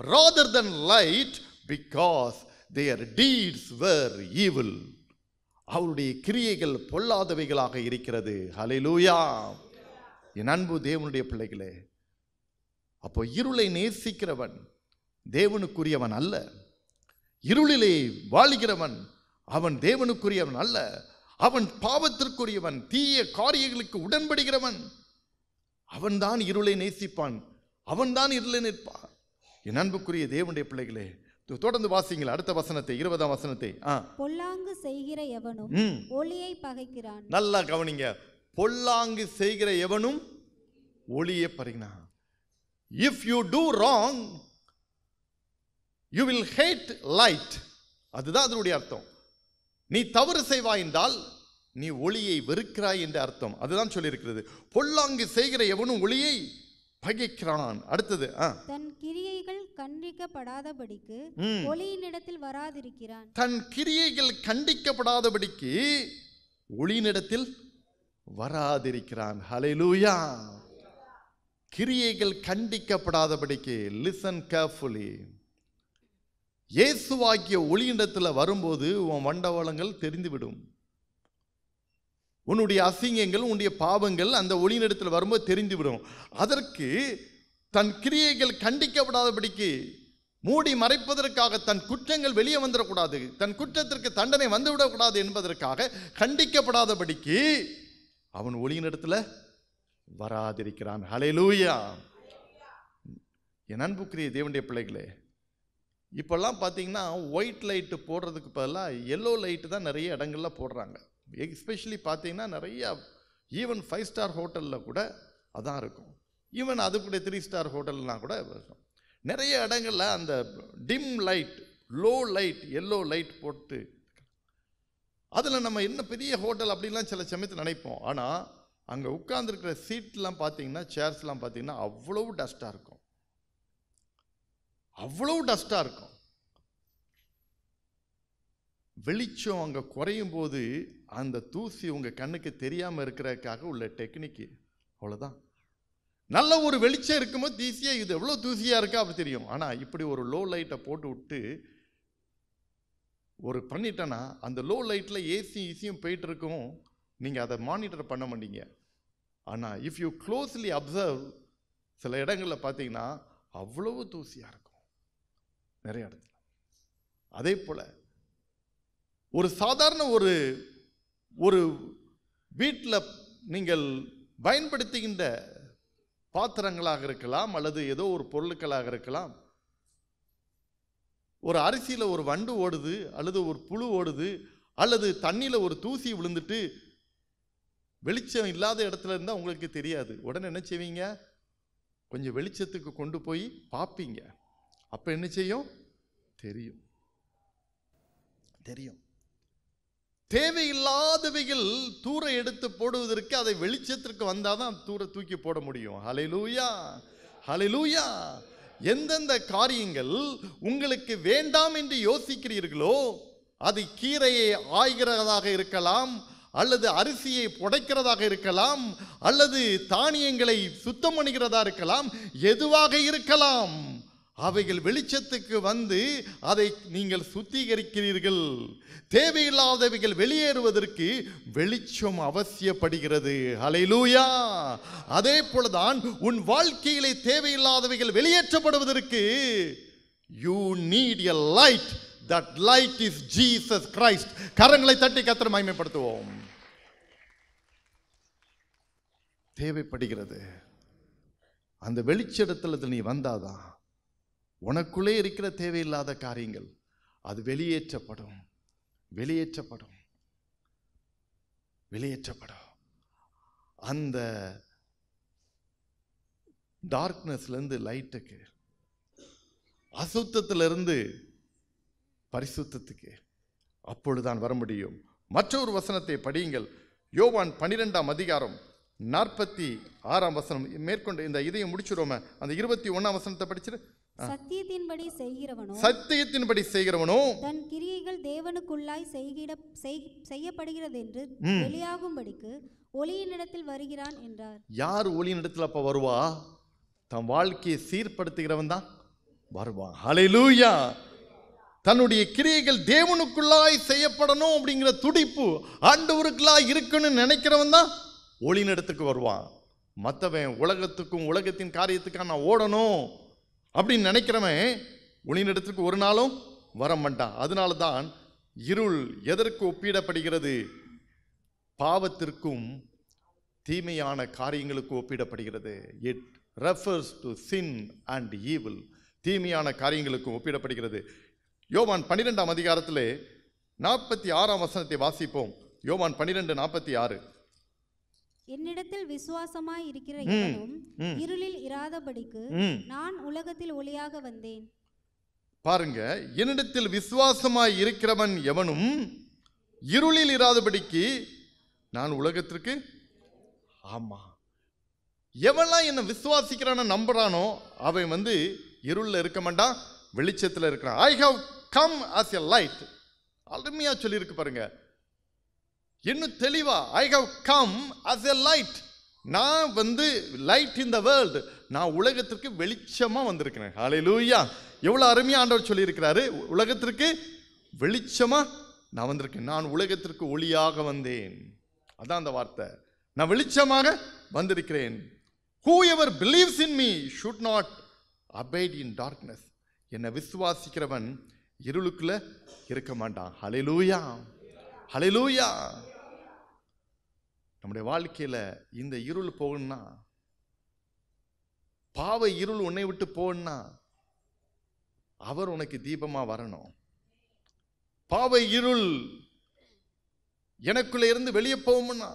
rather than light because their deeds were evil. அவருடைய கிரியைகள் பொல்லாதவைகளாக இருக்கிறது. ஹல்லேலூயா. என் அன்பு தேவனுடைய பிள்ளைகளே, அப்போ இருளை நேசிக்கிறவன் தேவனுக்குரியவன் அல்ல. இருளிலே வாழுகிறவன் அவன் தேவனுக்குரியவன் அல்ல. அவன் பாவத்திற்குரியவன், தீய காரியங்களுக்கு உடன்படுகிறவன். அவன்தான் இருளை நேசிப்பான், அவன்தான் இருளை நிற்பான். என் அன்புக்குரிய தேவனுடைய பிள்ளைகளே, தொடர்ந்து வாசிங்கள் அடுத்த வசனத்தை, 20ஆம் வசனத்தை. பொல்லாங்கு செய்கிற எவனும் ஒளியை பகைக்கிறான். நல்லா கவனிங்க. பொல்லாங்கு செய்கிற எவனும் ஒளியை பகைக்கிறான். If you do wrong, you will hate light. அதுதான் அதனுடைய அர்த்தம். நீ தவறு செய்வாய் என்றால் நீ ஒளியை வெறுக்கிறாய் என்ற அர்த்தம். அதுதான் சொல்லியிருக்கிறது. பொல்லாங்கு செய்கிற எவனும் ஒளியை பகைக்கிறான். அடுத்தது, தன் கிரியைகள் கண்டிக்கப்படாதபடிக்கு ஒளியினிடத்தில் வராதிருக்கிறான். தன் கிரியைகள் கண்டிக்கப்படாதபடிக்கு ஒளியினிடத்தில் வராதிருக்கிறான். ஹல்லேலூயா. கிரியைகள் கண்டிக்கப்படாதபடிக்கு, லிசன் கேர்ஃபுல்லி. இயேசுவாகிய ஒளியினிடத்தில் வரும்போது உன் வண்டவாளங்கள் தெரிந்துவிடும். உன்னுடைய அசிங்கங்கள், உன்னுடைய பாவங்கள் அந்த ஒளியினிடத்தில் வரும்போது தெரிந்துவிடும். அதற்கு தன் கிரியைகள் கண்டிக்கப்படாதபடிக்கு, மூடி மறைப்பதற்காக, தன் குற்றங்கள் வெளியே வந்துடக்கூடாது, தன் குற்றத்திற்கு தண்டனை வந்துவிடக்கூடாது என்பதற்காக கண்டிக்கப்படாதபடிக்கு அவன் ஒளியினிடத்தில் வராதிருக்கிறான். ஹல்லேலூயா. என் அன்புக்குரிய தேவனுடைய பிள்ளைகளே, இப்போல்லாம் பார்த்தீங்கன்னா ஒயிட் லைட்டு போடுறதுக்கு பதிலாக எல்லோ லைட்டு தான் நிறைய இடங்கள்ல போடுறாங்க. எஸ்பெஷலி பார்த்தீங்கன்னா நிறையா, ஈவன் 5 ஸ்டார் ஹோட்டலில் கூட அதான் இருக்கும். ஈவன் அது கூட 3 ஸ்டார் ஹோட்டல்லாம் கூட இருக்கும். நிறைய இடங்களில் அந்த dim light, low light, yellow light போட்டு, அதில் நம்ம என்ன பெரிய ஹோட்டல் அப்படின்லாம் சில சமயத்தில் நினைப்போம். ஆனால் அங்கே உட்கார்ந்துருக்கிற சீட்லாம் பார்த்தீங்கன்னா, சேர்ஸ்லாம் பார்த்தீங்கன்னா அவ்வளவு டஸ்ட்டாக இருக்கும், அவ்வளவு டஸ்ட்டாக இருக்கும். வெளிச்சம் அங்கே குறையும் போது அந்த தூசி உங்கள் கண்ணுக்கு தெரியாமல் இருக்கிறதுக்காக உள்ள டெக்னிக்கு அவ்வளோதான். நல்ல ஒரு வெளிச்சம் இருக்கும்போது தூசியாக, இது எவ்வளோ தூசியாக இருக்கா அப்படி தெரியும். ஆனால் இப்படி ஒரு லோ லைட்டை போட்டு விட்டு ஒரு பண்ணிட்டேன்னா அந்த லோ லைட்டில் ஏசியும் போயிட்டு இருக்கும், நீங்கள் அதை மானிட்டர் பண்ண மாட்டீங்க. ஆனால் இஃப் யூ க்ளோஸ்லி அப்சர்வ், சில இடங்களில் பார்த்தீங்கன்னா அவ்வளவு தூசியாக இருக்கும் நிறைய இடத்துல. அதே போல் ஒரு சாதாரண ஒரு வீட்டில் நீங்கள் பயன்படுத்துகின்ற பாத்திரங்களாக இருக்கலாம், அல்லது ஏதோ ஒரு பொருட்களாக இருக்கலாம். ஒரு அரிசியில் ஒரு வண்டு ஓடுது, அல்லது ஒரு புழு ஓடுது, அல்லது தண்ணியில் ஒரு தூசி விழுந்துட்டு வெளிச்சம் இல்லாத இடத்துல இருந்தால் உங்களுக்கு தெரியாது. உடனே என்ன செய்வீங்க? கொஞ்சம் வெளிச்சத்துக்கு கொண்டு போய் பார்ப்பீங்க. அப்போ என்ன செய்யும்? தெரியும். தேவையில்லாதவைகள் தூர எடுத்து போடுவதற்கு அதை வெளிச்சத்திற்கு வந்தாதான் தூர தூக்கி போட முடியும். ஹல்லேலூயா, ஹல்லேலூயா. எந்தெந்த காரியங்கள் உங்களுக்கு வேண்டாம் என்று யோசிக்கிறீர்களோ, அது கீரையை ஆய்கிறதாக இருக்கலாம், அல்லது அரிசியை புடைக்கிறதாக இருக்கலாம், அல்லது தானியங்களை சுத்தம் பண்ணுகிறதா இருக்கலாம், எதுவாக இருக்கலாம், அவைகள் வெளிச்சத்துக்கு வந்து அதை நீங்கள் சுத்திகரிக்கிறீர்கள். தேவையில்லாதவைகள் வெளியேறுவதற்கு வெளிச்சம் அவசியப்படுகிறது. ஹல்லேலூயா. அதே போலதான் உன் வாழ்க்கையிலே தேவையில்லாதவைகள் வெளியேற்றப்படுவதற்கு you need a light. That light is Jesus Christ. கரங்களை தட்டி கர்த்தரை மகிமைப்படுத்துவோம். தேவைப்படுகிறது. அந்த வெளிச்சத்தில் நீ வந்தாதான் உனக்குள்ளே இருக்கிற தேவையில்லாத காரியங்கள் அது வெளியேற்றப்படும், வெளியேற்றப்படும், வெளியேற்றப்படும். அந்த டார்க்னஸ்லேருந்து லைட்டுக்கு, அசுத்தத்திலிருந்து பரிசுத்தத்துக்கு அப்பொழுதுதான் வர முடியும். மற்றொரு வசனத்தை படியுங்கள். யோவான் 12ஆம் அதிகாரம் 46ஆம் வசனம் மேற்கொண்டு இந்த இதையும் முடிச்சிரோமே. அந்த 21ஆம் வசனத்தை படிச்சிரு. சத்தியத்தின்படி செய்கிறவனோ தன் கிரியைகள் தேவனுக்குள்ளாய் செய்யப்படுகிறது என்று வெளியாகும்படிக்கு ஒளியினிடத்தில் வருகிறான் என்றார். யார் ஒளியினிடத்தில் அப்ப வருவா? தன் வாழ்க்கையை சீர்படுத்துகிறவன் தான் வருவான். ஹல்லேலூயா. தன்னுடைய கிரியைகள் தேவனுக்குள்ளாய் செய்யப்படணும் அப்படிங்கிற துடிப்பு ஆண்டவருக்குள்ளாய் இருக்குன்னு நினைக்கிறவன் தான் ஒளியினிடத்துக்கு வருவான். மற்றவன் உலகத்துக்கும் உலகத்தின் காரியத்துக்காக நான் ஓடணும் அப்படின்னு நினைக்கிறவன் ஒளியினிடத்துக்கு ஒரு நாளும் வர மாட்டான். அதனால தான் இருள் எதற்கு ஒப்பிடப்படுகிறது? பாவத்திற்கும் தீமையான காரியங்களுக்கு ஒப்பிடப்படுகிறது. It refers to sin and evil. தீமையான காரியங்களுக்கும் ஒப்பிடப்படுகிறது. யோவான் 12ஆம் அதிகாரத்திலே 46ஆம் வசனத்தை வாசிப்போம். யோவான் 12:46. என்னிடத்தில் விசுவாசமாய் இருக்கிற எவனும் இருளில் இராதபடிக்கு நான் உலகத்தில் ஒளியாக வந்தேன். பாருங்க, என்னிடத்தில் விசுவாசமாய் இருக்கிறவன் எவனும் இருளில் இராதபடிக்கு நான் உலகத்திற்கு. ஆமா, எவெல்லாம் என்ன விசுவாசிக்கிறான நம்புறானோ அவன் இருளில் இருக்க மாட்டான், வெளிச்சத்தில் இருக்கிறான். I have come as a light. அருமையா சொல்லியிருக்கு பாருங்க, இன்னும் தெளிவா. I have come as a light. நான் லைட் இன் த வேர்ல்டு. நான் உலகத்திற்கு வெளிச்சமா வந்திருக்கிறேன். ஹல்லேலூயா. எவ்வளவு அருமையா ஆண்டவர் சொல்லியிருக்கிறாரு. உலகத்திற்கு வெளிச்சமா நான் வந்திருக்கேன். நான் உலகத்திற்கு ஒளியாக வந்தேன். அதான் அந்த வார்த்தை. நான் வெளிச்சமாக வந்திருக்கிறேன். whoever believes in me should not abide in darkness. என்னை விசுவாசிக்கிறவன் இருளுக்குள்ள இருக்க மாட்டான். ஹல்லேலூயா, ஹல்லேலூயா. நம்முடைய வாழ்க்கையில இந்த இருள் போகணும்னா, பாவ இருள் உன்னை விட்டு போகணும்னா அவர் உனக்கு தீபமா வரணும். பாவ இருள் எனக்குள்ள இருந்து வெளியே போகும்னா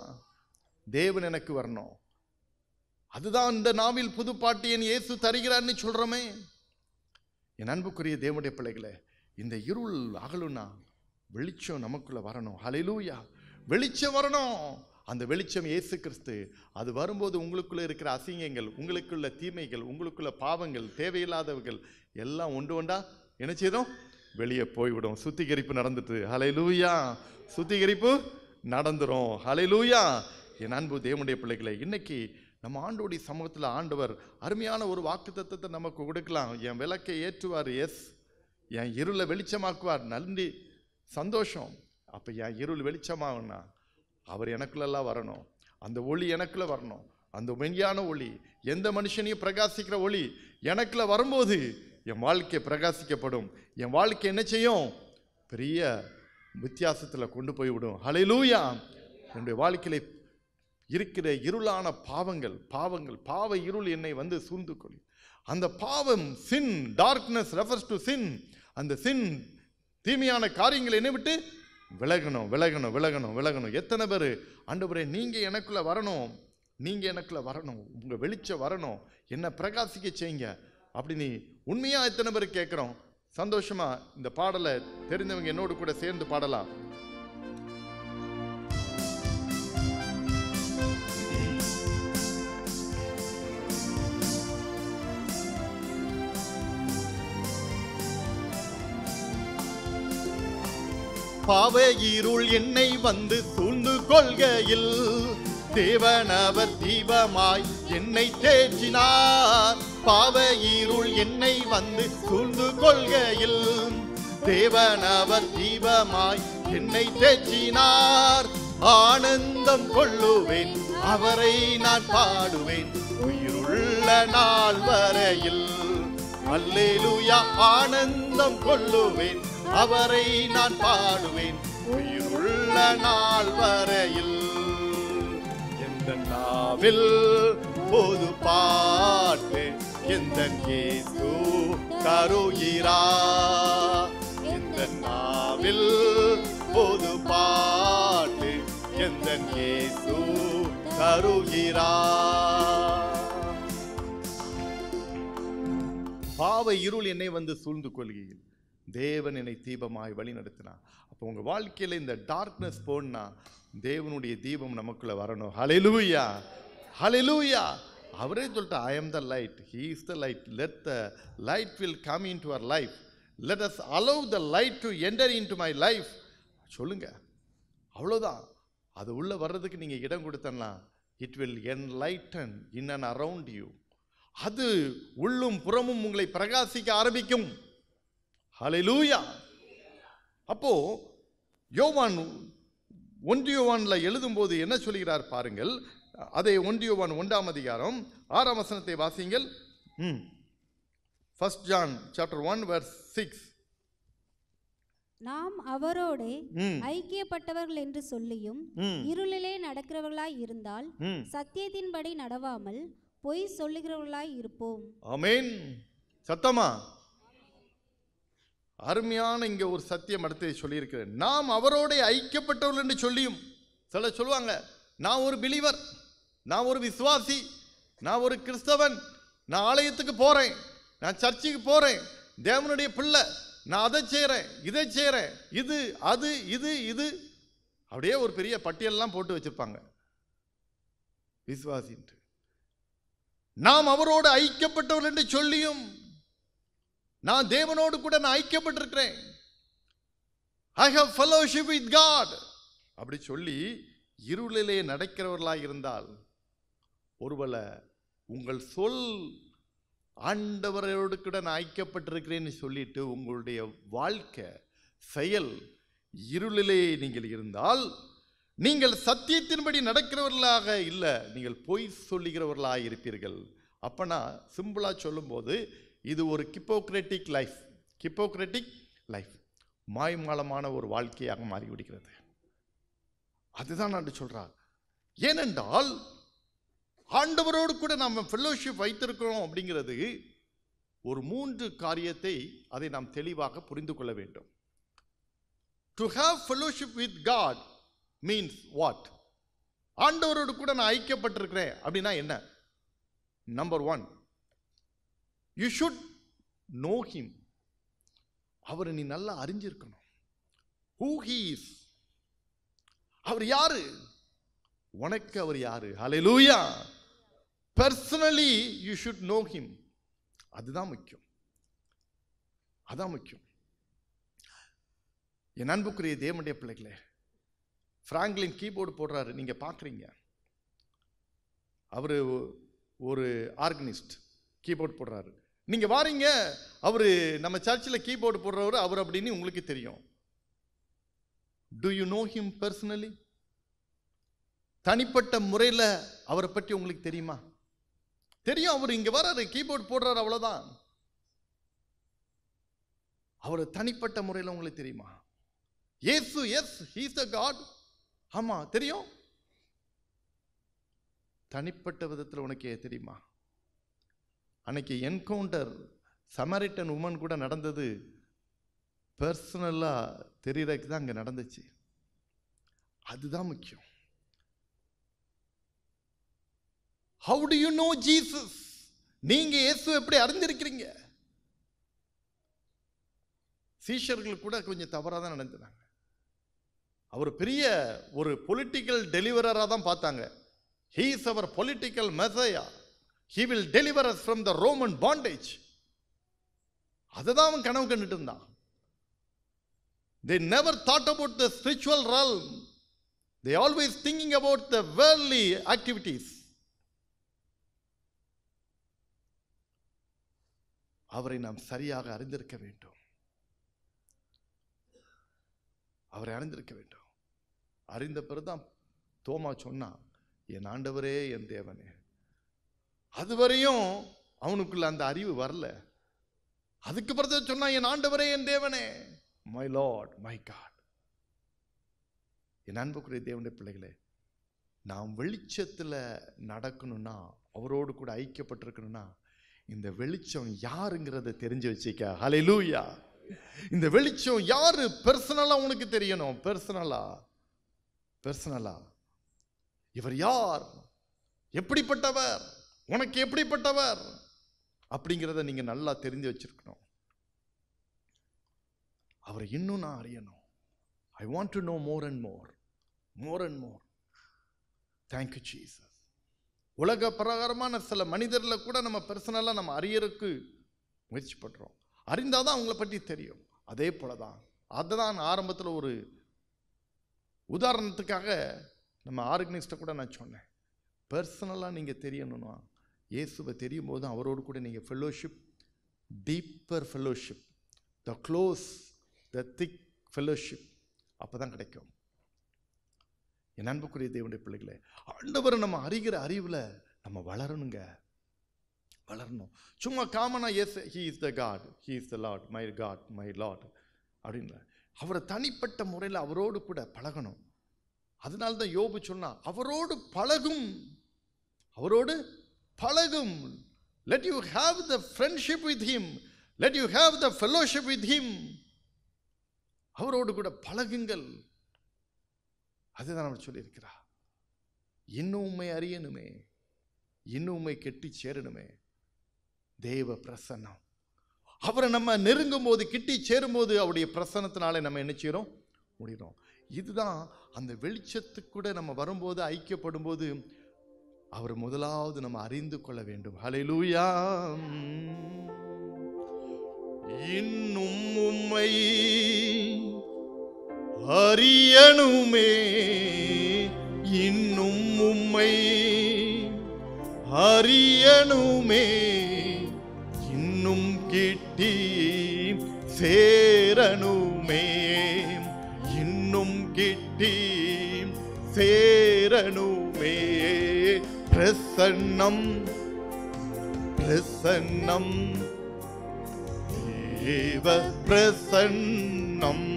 தேவன் எனக்கு வரணும். அதுதான் இந்த நாவில் புது பாட்டு என் இயேசு தருகிறார்னு சொல்றோமே. என் அன்புக்குரிய தேவனுடைய பிள்ளைகளே, இந்த இருள் அகலுனா வெளிச்சம் நமக்குள்ள வரணும். ஹல்லேலூயா. வெளிச்சம் வரணும். அந்த வெளிச்சம் இயேசு கிறிஸ்து. அது வரும்போது உங்களுக்குள்ள இருக்கிற அசிங்கங்கள், உங்களுக்குள்ள தீமைகள், உங்களுக்குள்ள பாவங்கள், தேவையில்லாதவர்கள் எல்லாம் ஒன்று ஒன்றா என்ன செய்தோம்? வெளியே போய்விடும். சுத்திகரிப்பு நடந்துட்டு. ஹல்லேலூயா. சுத்திகரிப்பு நடந்துரும். ஹல்லேலூயா. என் அன்பு தேவனுடைய பிள்ளைகளை, இன்னைக்கு நம்ம ஆண்டோடைய சமூகத்தில் ஆண்டவர் அருமையான ஒரு வாக்குத்தத்தத்தை நமக்கு கொடுக்கலாம். என் விளக்கை ஏற்றுவார், எஸ். என் இருளை வெளிச்சமாக்குவார், நன்றி, சந்தோஷம். அப்போ என் இருள் வெளிச்சமாகணும்னா அவர் எனக்குள்ளெல்லாம் வரணும். அந்த ஒளி எனக்குள்ள வரணும். அந்த மெய்யான ஒளி, எந்த மனுஷனையும் பிரகாசிக்கிற ஒளி எனக்குள்ள வரும்போது என் வாழ்க்கை பிரகாசிக்கப்படும். என் வாழ்க்கை என்ன செய்யும்? பெரிய வித்தியாசத்தில் கொண்டு போய்விடும். ஹல்லேலூயா. என்னுடைய வாழ்க்கையில இருக்கிற இருளான பாவங்கள், பாவ இருள் என்னை சூழ்ந்து கொள்ளும். அந்த பாவம், சின், டார்க்னஸ் ரெஃபர்ஸ் டு சின். அந்த சின், தீமையான காரியங்கள் என்னை விட்டு விலகணும், விலகணும், விலகணும், விலகணும். எத்தனை பேர் ஆண்டவரே நீங்க எனக்குள்ள வரணும், நீங்க எனக்குள்ள வரணும், உங்க வெளிச்சம் வரணும், என்ன பிரகாசிக்க செய்யுங்க அப்படின்னு உண்மையா எத்தனை பேர் கேட்கிறோம்? சந்தோஷமா இந்த பாடலை தெரிந்தவங்க என்னோடு கூட சேர்ந்து பாடலாம். பாவ இருள் என்னை வந்து சூழ்ந்து கொள்கையில் தேவனவர் தீபமாய் என்னை தேற்றினார். பாவ இருள் என்னை வந்து சூழ்ந்து கொள்கையில் தேவனவர் தீபமாய் என்னை தேற்றினார். ஆனந்தம் கொள்ளுவேன், அவரை நான் பாடுவேன் உயிருள்ள நாள் வரையில். அல்லேலூயா. ஆனந்தம் கொள்ளுவேன், அவரை நான் பாடுவேன் உயிருள்ள நாள் வரையில். எந்த நாவில் பொது பாட்டு எந்த இயேசு தருகிறார். எந்த நாவில் பொது பாட்டு எந்த இயேசு தருகிறார். பாவ இருள் என்னை வந்து சூழ்ந்து கொள்கையில் தேவன் என்னை தீபமாய் வழி நடத்தினார். அப்போ உங்க வாழ்க்கையில இந்த டார்க்னஸ் போனா தேவனுடைய தீபம் நமக்குள்ள வரணும். ஹல்லேலூயா, ஹல்லேலூயா. அவரே சொல்லிட்டு I am the light, he is the light, let the light will come into our life, let us allow the light to enter into my life. சொல்லுங்க, அவ்வளோதான். அது உள்ள வர்றதுக்கு நீங்க இடம் கொடுத்தனா it will enlighten in and around you. அது உள்ளும் புறமும் உங்களை பிரகாசிக்க ஆரம்பிக்கும். ஹல்லேலூயா. அப்போ யோவான் 1 யோவான்ல எழுதும்போது என்ன சொல்கிறார் பாருங்கள். அதை 1 யோவான் 1ஆம் அதிகாரம் 6ஆம் வசனத்தை வாசிங்கள். 1 John chapter 1 verse 6. நாம் அவரோடு ஐக்கியப்பட்டவர்கள் என்று சொல்லியும் இருளிலே நடக்கிறவர்களாய் இருந்தால் சத்தியத்தின்படி நடவாமல் பொய் சொல்லுகிறவர்களாய் இருப்போம். ஆமென். சத்தமா அருமையான இங்க ஒரு சத்தியம் அடுத்து சொல்லியிருக்கிறேன். நாம் அவரோட ஐக்கியப்பட்டவர்கள் என்று சொல்லியும், சில சொல்லுவாங்க நான் ஒரு பிலீவர், நான் ஒரு விசுவாசி, நான் ஒரு கிறிஸ்தவன், நான் ஆலயத்துக்கு போறேன், நான் சர்ச்சுக்கு போறேன், தேவனுடைய பிள்ளை, நான் அதை செய்கிறேன், இதை செய்கிறேன், இது அது இது இது அப்படியே ஒரு பெரிய பட்டியலெல்லாம் போட்டு வச்சிருப்பாங்க விசுவாசின்ட்டு. நாம் அவரோடு ஐக்கியப்பட்டவர்கள் என்று சொல்லியும், நான் தேவனோடு கூட நான் ஐக்கியப்பட்டிருக்கிறேன், I have fellowship with God அப்படி சொல்லி இருளிலே நடக்கிறவர்களாக இருந்தால், ஒருவேளை உங்கள் சொல் ஆண்டவரோடு கூட நான் ஐக்கியப்பட்டிருக்கிறேன்னு சொல்லிட்டு உங்களுடைய வாழ்க்கை செயல் இருளிலே நீங்கள் இருந்தால், நீங்கள் சத்தியத்தின்படி நடக்கிறவர்களாக இல்லை, நீங்கள் பொய் சொல்லுகிறவர்களாக இருப்பீர்கள். அப்பனா சிம்பிளா சொல்லும்போது இது ஒரு கிப்போக்ரட்டிக் லைஃப், கிப்போக்ரட்டிக் லைஃப், மாய்மாலமான ஒரு வாழ்க்கையாக மாறிவிடுகிறது. அதுதான் நான் சொல்றார். ஏனென்றால் ஆண்டவரோடு கூட நாம் ஃபெல்லோஷிப் வைத்திருக்கிறோம் அப்படிங்கிறது ஒரு 3 காரியத்தை அதை நாம் தெளிவாக புரிந்து கொள்ள வேண்டும். To have fellowship with God means what? ஆண்டவரோடு கூட நான் ஐக்கியப்பட்டிருக்கிறேன் அப்படின்னா என்ன? Number 1, you should know him. அவரை நீ நல்லா அறிஞ்சிருக்கணும். ஹூ ஹி இஸ், அவர் யாரு, உனக்கு அவர் யாரு. Hallelujah. Personally you should know him. அதுதான் முக்கியம், அதான் முக்கியம். என் அன்புக்குரிய தேவனுடைய பிள்ளைகளே, பிராங்க்லின் கீபோர்டு போடுறாரு, நீங்க பார்க்குறீங்க. அவரு ஒரு ஆர்கனிஸ்ட், கீபோர்டு போடுறாரு. நீங்க வாரீங்க, அவரு நம்ம சர்ச்சில் கீபோர்டு போடுறவர் அவர் அப்படின்னு உங்களுக்கு தெரியும். To you know him personally? தனிப்பட்ட முறையில் அவரை பற்றி உங்களுக்கு தெரியுமா? தெரியும், அவர் இங்க வர்றாரு, கீபோர்டு போடுறாரு, அவ்வளவுதான். அவர் தனிப்பட்ட முறையில் உங்களுக்கு தெரியுமா? Yesu, yes, he is the God, ஆமா தெரியும். தனிப்பட்ட விதத்தில் உனக்கு தெரியுமா? அன்னைக்கு என்கவுண்டர் சமாரிட்டன் உமன் கூட நடந்தது பர்சனலா தெரியறதுக்கு தான் அங்க நடந்துச்சு. அதுதான் முக்கியம். How do you know Jesus? நீங்க இயேசு எப்படி அறிந்திருக்கிறீங்க? சீஷர்கள் கூட கொஞ்சம் தவறாக தான் நடந்துட்டாங்க. அவர் பெரிய ஒரு பொலிட்டிக்கல் டெலிவரராக தான் பார்த்தாங்க. He is our political Messiah. He will deliver us from the Roman bondage. அதை தான் அவன் கனவு கண்டுட்டு இருந்தான். They never thought about the spiritual realm. They always thinking about the worldly activities. அவரை நாம் சரியாக அறிந்திருக்க வேண்டும். அவரை அறிந்திருக்க வேண்டும். அறிந்த பிறகுதான் தோமா சொன்னா, என் ஆண்டவரே என் தேவனே. அதுவரையும் அவனுக்குள்ள அந்த அறிவு வரல. அதுக்கு பிறகு சொன்னா, என் ஆண்டவரே என் தேவனே, மை லார்ட் மை காட். என் அன்புக்குரிய தேவனுடைய பிள்ளைகளே, நாம் வெளிச்சத்தில் நடக்கணும்னா, அவரோடு கூட ஐக்கியப்பட்டிருக்கணும்னா, இந்த வெளிச்சம் யாருங்கிறத தெரிஞ்சு வச்சுக்க. ஹல்லேலூயா. இந்த வெளிச்சம் யாரு பர்சனலா உனக்கு தெரியணும். பர்சனலா இவர் யார், எப்படிப்பட்டவர், உனக்கு எப்படிப்பட்டவர் அப்படிங்கிறத நீங்க நல்லா தெரிஞ்சு வச்சிருக்கணும். அவரை இன்னும் நான் அறியணும். I want to know more and more. Thank you Jesus. உலக பிரகாரமான சில மனிதர்களை கூட நம்ம பர்சனலா நம்ம அறியறதுக்கு முயற்சி பண்றோம். அறிந்தாதான் அவங்கள பற்றி தெரியும். அதே போலதான், அதுதான் ஆரம்பத்தில் ஒரு உதாரணத்துக்காக நம்ம ஆர்கனைஸ்ட கூட நான் சொன்னேன். பர்சனலா நீங்க தெரியணும்னா, இயேசுவை தெரியும் போது அவரோடு கூட நீங்க ஃபெல்லோஷிப், டீப்பர் ஃபெல்லோஷிப், த க்ளோஸ், த திக் ஃபெல்லோஷிப் அப்பதான் கிடைக்கும். என் அன்புக்குரிய தேவனுடைய பிள்ளைகளே, ஆண்டவரை நம்ம அறிகிற அறிவில் நம்ம வளரணுங்க. சும்மா காமனா yes he is the God, he is the Lord, my God, my Lord அப்படின்னு அவரை தனிப்பட்ட முறையில் அவரோடு கூட பழகணும். அதனால தான் யோபு சொன்னா, அவரோடு பழகும். Let you have the friendship with him. Let you have the fellowship with him. அவரோடு கூட பழகுங்கள். அதுதான் அவர் சொல்லியிருக்கிறார். இன்னும் உண்மை அறியணுமே, இன்னும் உண்மை கெட்டி சேரணுமே. தேவ பிரசன்னம், அவரை நம்ம நெருங்கும் போது, கிட்டி சேரும் போது அவருடைய பிரசன்னத்தினாலே நம்ம என்ன செய்யறோம், முடிகிறோம். இதுதான் அந்த வெளிச்சத்துக்கு கூட நம்ம வரும்போது, ஐக்கியப்படும் போது அவர் முதலாவது நம்ம அறிந்து கொள்ள வேண்டும். ஹல்லேலூயா. இன்னும் உம்மை அறியணுமே, இன்னும் உம்மை அறியணுமே, இன்னும் கிட்டி சேரணுமே, இன்னும் கிட்டி சேரணுமே. பிரசன்னம் தேவ பிரசன்னம்,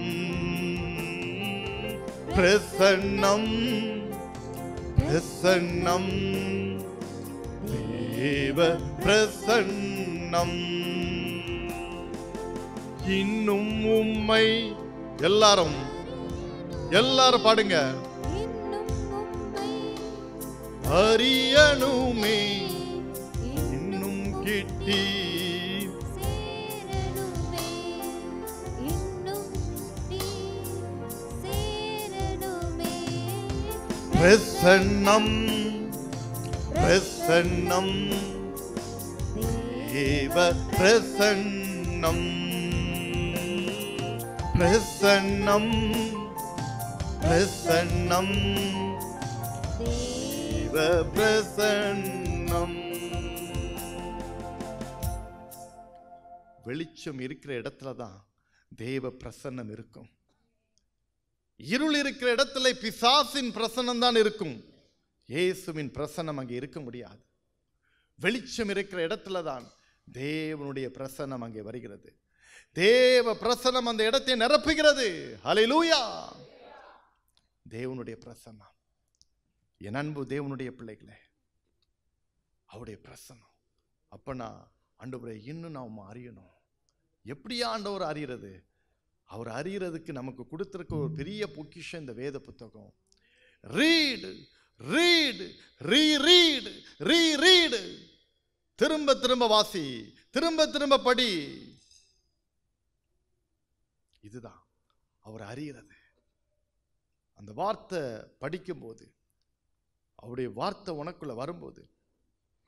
பிரசன்னம் தேவ பிரசன்னம். இன்னும் உம்மை, எல்லாரும் பாடுங்க. அறியணுமே, இன்னும் கிட்டி பிரசன்னம் தேவ பிரசன்னம், பிரசன்னம் தேவ பிரசன்னம். வெளிச்சம் இருக்கிற இடத்துல தான் தேவ பிரசன்னம் இருக்கும். இருள் இருக்கிற இடத்துல பிசாசின் பிரசன்னம் தான் இருக்கும். இயேசுவின் பிரசன்னம் அங்கே இருக்க முடியாது. வெளிச்சம் இருக்கிற இடத்துல தான் தேவனுடைய பிரசன்னம் அங்கே வருகிறது. தேவ பிரசன்னம் அந்த இடத்தை நிரப்புகிறது. ஹல்லேலூயா. தேவனுடைய பிரசன்னம். என் அன்பு தேவனுடைய பிள்ளைகளே, அவருடைய பிரசன்னம். அப்பனா ஆண்டவரை இன்னும் நாம் அறியணும். எப்படியா ஆண்டவர் அறிகிறது? அவர் அறியறதுக்கு நமக்கு கொடுத்திருக்க ஒரு பெரிய பொக்கிஷம் இந்த வேத புத்தகம். ரீட் ரீட் ரீரீட் ரீரீட், திரும்ப திரும்ப வாசி, திரும்ப திரும்ப படி. இதுதான் அவர் அறியறது. அந்த வார்த்தை படிக்கும்போது, அவருடைய வார்த்தை உனக்குள்ள வரும்போது,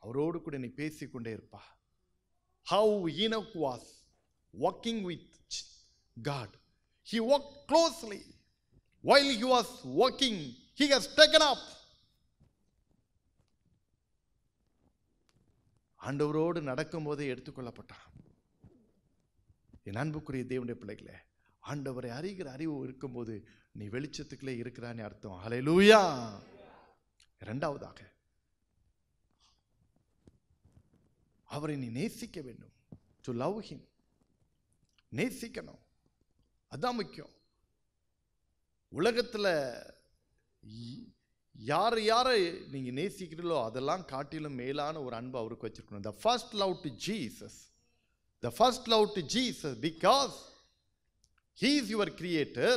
அவரோடு கூட நீ பேசிக்கொண்டே இருப்பா. How Enoch was walking with God. He walked closely. While he was walking, he has taken up. ஆண்டவரோடு நடக்கும்போதே எடுத்துக்கொள்ளப்பட்டான். என் அன்புக்குரிய தேவனுடைய பிள்ளைகளே, ஆண்டவரை அறிகிற அறிவு இருக்கும்போது நீ வெளிச்சத்துக்குள்ளே இருக்கிறான்னு அர்த்தம். ஹல்லேலூயா. இரண்டாவதாக, அவரை நீ நேசிக்க வேண்டும். To love him. நேசிக்கணும், அதான் முக்கியம். உலகத்தில் யாரை யாரை நீங்க நேசிக்கிறீங்களோ அதெல்லாம் காட்டிலும் மேலான ஒரு அன்பு அவருக்கு வச்சிருக்கணும். The first love to Jesus. The first love to Jesus, because He is your creator,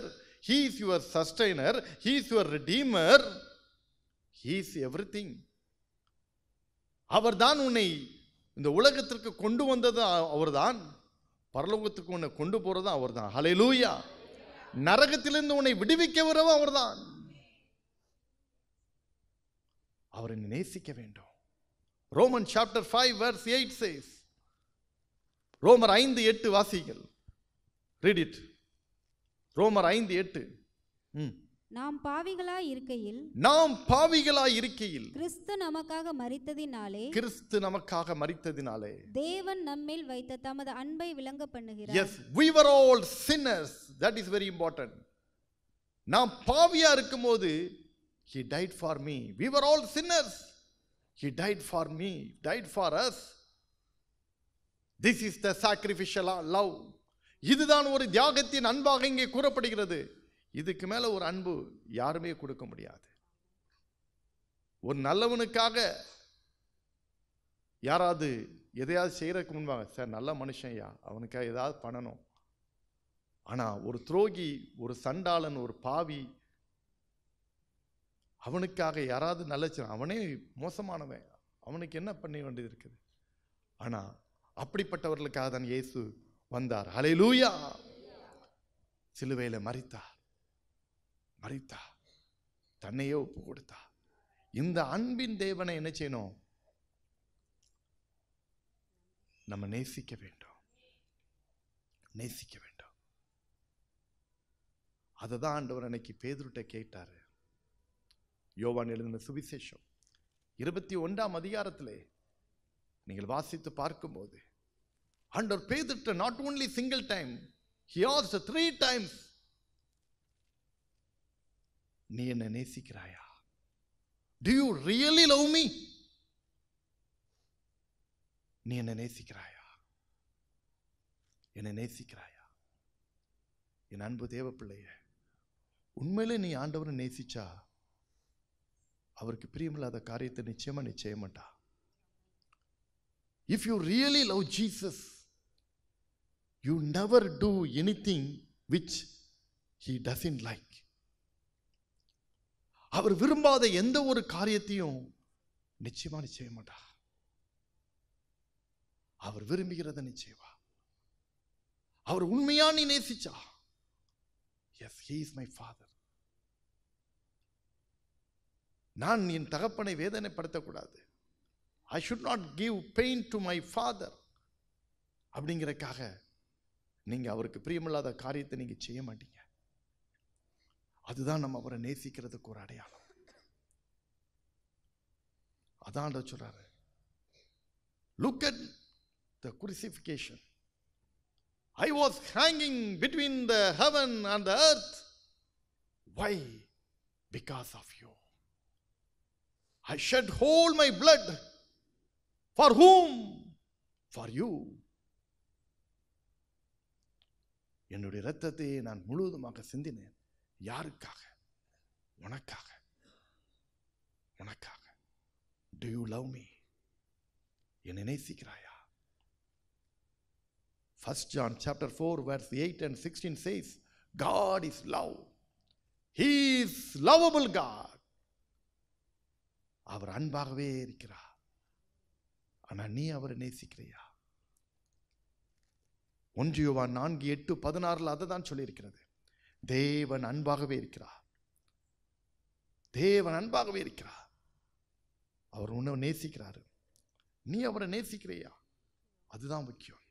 He is your sustainer, He is your redeemer, He is everything. அவர்தான் உன்னை இந்த உலகத்திற்கு கொண்டு வந்தது அவர்தான், பரலோகத்துக்கு உன்னை கொண்டு போறது அவர்தான். ஹல்லேலூயா. நரகத்திலிருந்து உன்னை விடுவிக்க வரவும் அவர்தான். அவரை நேசிக்க வேண்டும். ரோமன் சாப்டர் 5 verse 8 says, ரோமர் 5:8 வாசிகள். read it. ரோமர் 5:8. நாம் பாவிகளாய் இருக்கையில் கிறிஸ்து நமக்காக மரித்ததினாலே தேவன் நம்மில் வைத்த தமது அன்பை விளங்க பண்ணுகிறார். Yes, we were all sinners. That is very important. நாம் பாவியா இருக்கும்போது He died for me. We were all sinners. He died for me, died for us. This is the sacrificial love. இதுதான் ஒரு தியாகத்தின் அன்பாக இங்கே கூறப்படுகிறது. இதுக்கு மேல ஒரு அன்பு யாருமே கொடுக்க முடியாது. ஒரு நல்லவனுக்காக யாராவது எதையாவது செய்யறதுக்கு முன்பாக, சார் நல்ல மனுஷன்யா, அவனுக்காக ஏதாவது பண்ணணும். ஆனா ஒரு துரோகி, ஒரு சண்டாளன், ஒரு பாவி, அவனுக்காக யாராவது நல்ல, அவனே மோசமானவன், அவனுக்கு என்ன பண்ண வேண்டியது இருக்குது. ஆனா அப்படிப்பட்டவர்களுக்காக தான் இயேசு வந்தார். ஹல்லேலூயா. சிலுவையில மரித்தார், தன்னையே ஒப்பு கொடுத்தார். இந்த அன்பின் தேவனை என்ன செய்யணும்? நம்ம நேசிக்க வேண்டும். அததான் ஆண்டவர் அன்னைக்கு பேதுருட்ட கேட்டாரு. யோவான் எழுதின சுவிசேஷம் 21ஆம் அதிகாரத்திலே நீங்கள் வாசித்து பார்க்கும்போது ஆண்டவர் பேதுருட்ட not only single time, he asked 3 times, நீ என்ன நேசிக்கிறாயா? Do you really love me? நீ என்ன நேசிக்கிறாயா? என் அன்பு தேவ பிள்ளையே, உண்மையிலே நீ ஆண்டவரை நேசிச்சா அவருக்கு பிரியமில்லாத காரியத்தை நிச்சயமா நீ செய்ய மாட்டா. If you really love Jesus, you never do anything which he doesn't like. அவர் விரும்பாத எந்த ஒரு காரியத்தையும் நிச்சயமா நீ செய்ய மாட்டா. அவர் விரும்புகிறத நீ செய்வா. அவர் உண்மையா நீ நேசிச்சா, yes, he is my father. நான் என் தகப்பனை வேதனைப்படுத்தக்கூடாது. I should not give pain to my father. அப்படிங்கிறக்காக நீங்க அவருக்கு பிரியமில்லாத காரியத்தை நீங்க செய்ய மாட்டீங்க. அதுதான் நம்ம அவரை நேசிக்கிறதுக்கு ஒரு அடையாளம். அதான் சொல்றாரு. Look at the crucifixion. I was hanging between the heaven and the earth. Why? Because of you. I shed all my blood. For whom? For you. என்னுடைய இரத்தத்தை நான் முழுவதுமாக சிந்தினேன். யாருக்காக? உனக்காக. Do you love me? என்னை நேசிக்கிறாயா? 1 John chapter 4 verse 8 and 16 says, God is love. He is lovable God. அவர் அன்பாகவே இருக்கிறார். ஆனா நீ அவரை நேசிக்கிறியா? 1 யோவான் 4:8-16 அதை தான் சொல்லி இருக்கிறது. தேவன் அன்பாகவே இருக்கிறார். அவர் உன்னை நேசிக்கிறாரு. நீ அவரை நேசிக்கிறியா? அதுதான் முக்கியம்.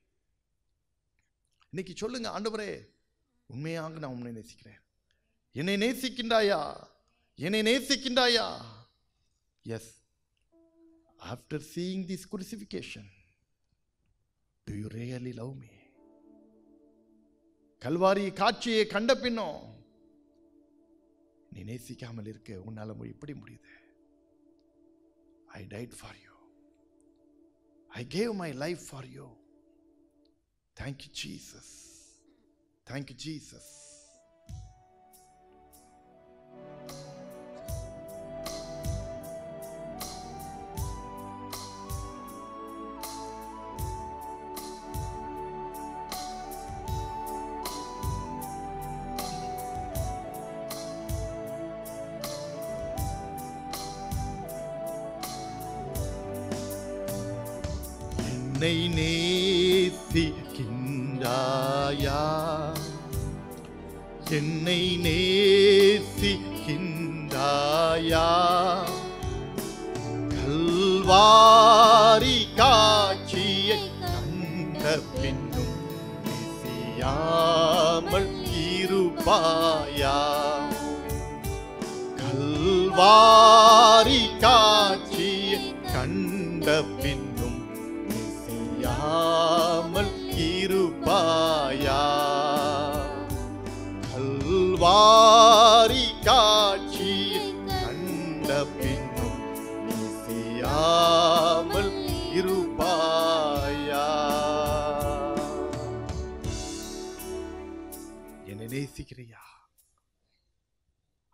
இன்னைக்கு சொல்லுங்க, ஆண்டவரே உண்மையாக நான் உன்னை நேசிக்கிறேன். என்னை நேசிக்கின்றாயா? என்னை நேசிக்கின்றாயா? Yes. After seeing this crucifixion, do you really love me? கல்வாரி காட்சியை கண்ட பின்னும் நீ நேசிக்காமல் இருக்க உன்னால எப்படி முடியுது? I died for you. I gave my life for you. Thank you, Jesus. Thank you, Jesus. என்னை நேசிக்கின்றாயா? என்னை நேசிக்கின்றாயா? கல்வாரி காட்சியை கண்ட பின்னும் நேசியாமல் இருப்பாயா? கல்வாரி காட்சியை கண்ட பின்னும் நேசியாமல் இருப்பாயா? கல்வாரி காட்சியை கண்ட பின்னும் நேசியாமல் இருப்பாயா? என்னை நேசிக்கிறியா?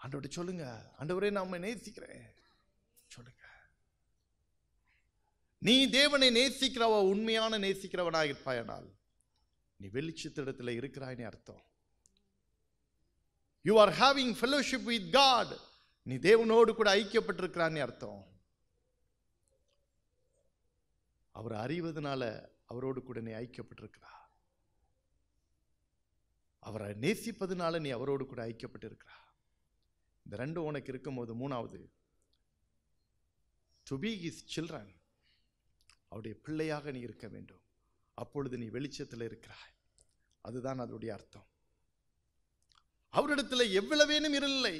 ஆண்டவரே சொல்லுங்க, ஆண்டவரே நான் உம்மை நேசிக்கிறேன் சொல்லுங்க. நீ தேவனை நேசிக்கிறவ, உண்மையான நேசிக்கிறவனாக இருப்பாயனால் நீ வெளிச்சத்திடத்தில் இருக்கிறாய்னு அர்த்தம். You are having fellowship with God. நீ தேவனோடு கூட ஐக்கியப்பட்டிருக்கிறான்னு அர்த்தம். அவர் அறிவதனால அவரோடு கூட நீ ஐக்கியப்பட்டிருக்கிறா. அவரை நேசிப்பதனால நீ அவரோடு கூட ஐக்கியப்பட்டிருக்கிறா. இந்த ரெண்டும் உனக்கு இருக்கும்போது மூணாவது, to be his children, அவருடைய பிள்ளையாக நீ இருக்க வேண்டும். அப்பொழுது நீ வெளிச்சத்தில் இருக்கிறாய். அதுதான் அதனுடைய அர்த்தம். அவரிடத்தில் எவ்வளவேனும் இல்லை.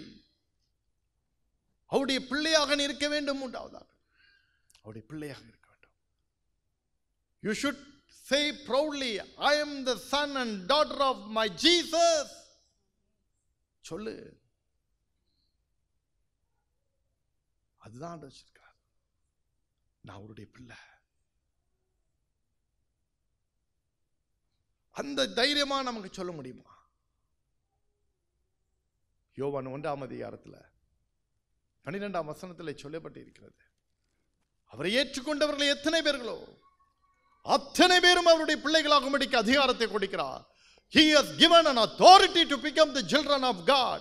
அவருடைய பிள்ளையாக நீ இருக்க வேண்டும். மூன்றாவதாக அவருடைய பிள்ளையாக இருக்க வேண்டும். You should say proudly, I am the son and daughter of my Jesus. சொல்லு. அதுதான் வச்சிருக்கிறார். நான் அவருடைய பிள்ளை. அந்த தைரியமா நமக்கு சொல்ல முடியுமா? யோவான் 1ஆம் அதிகாரத்தில் 12ஆம் வசனத்தில் சொல்லப்பட்டு இருக்கிறது, அவரை ஏற்றுக்கொண்டவர்கள் எத்தனை பேர்களோ அத்தனை பேரும் அவருடைய பிள்ளைகளாகும்படிக்கு அதிகாரத்தை கொடுக்கிறார். He has given an authority to become the children of God.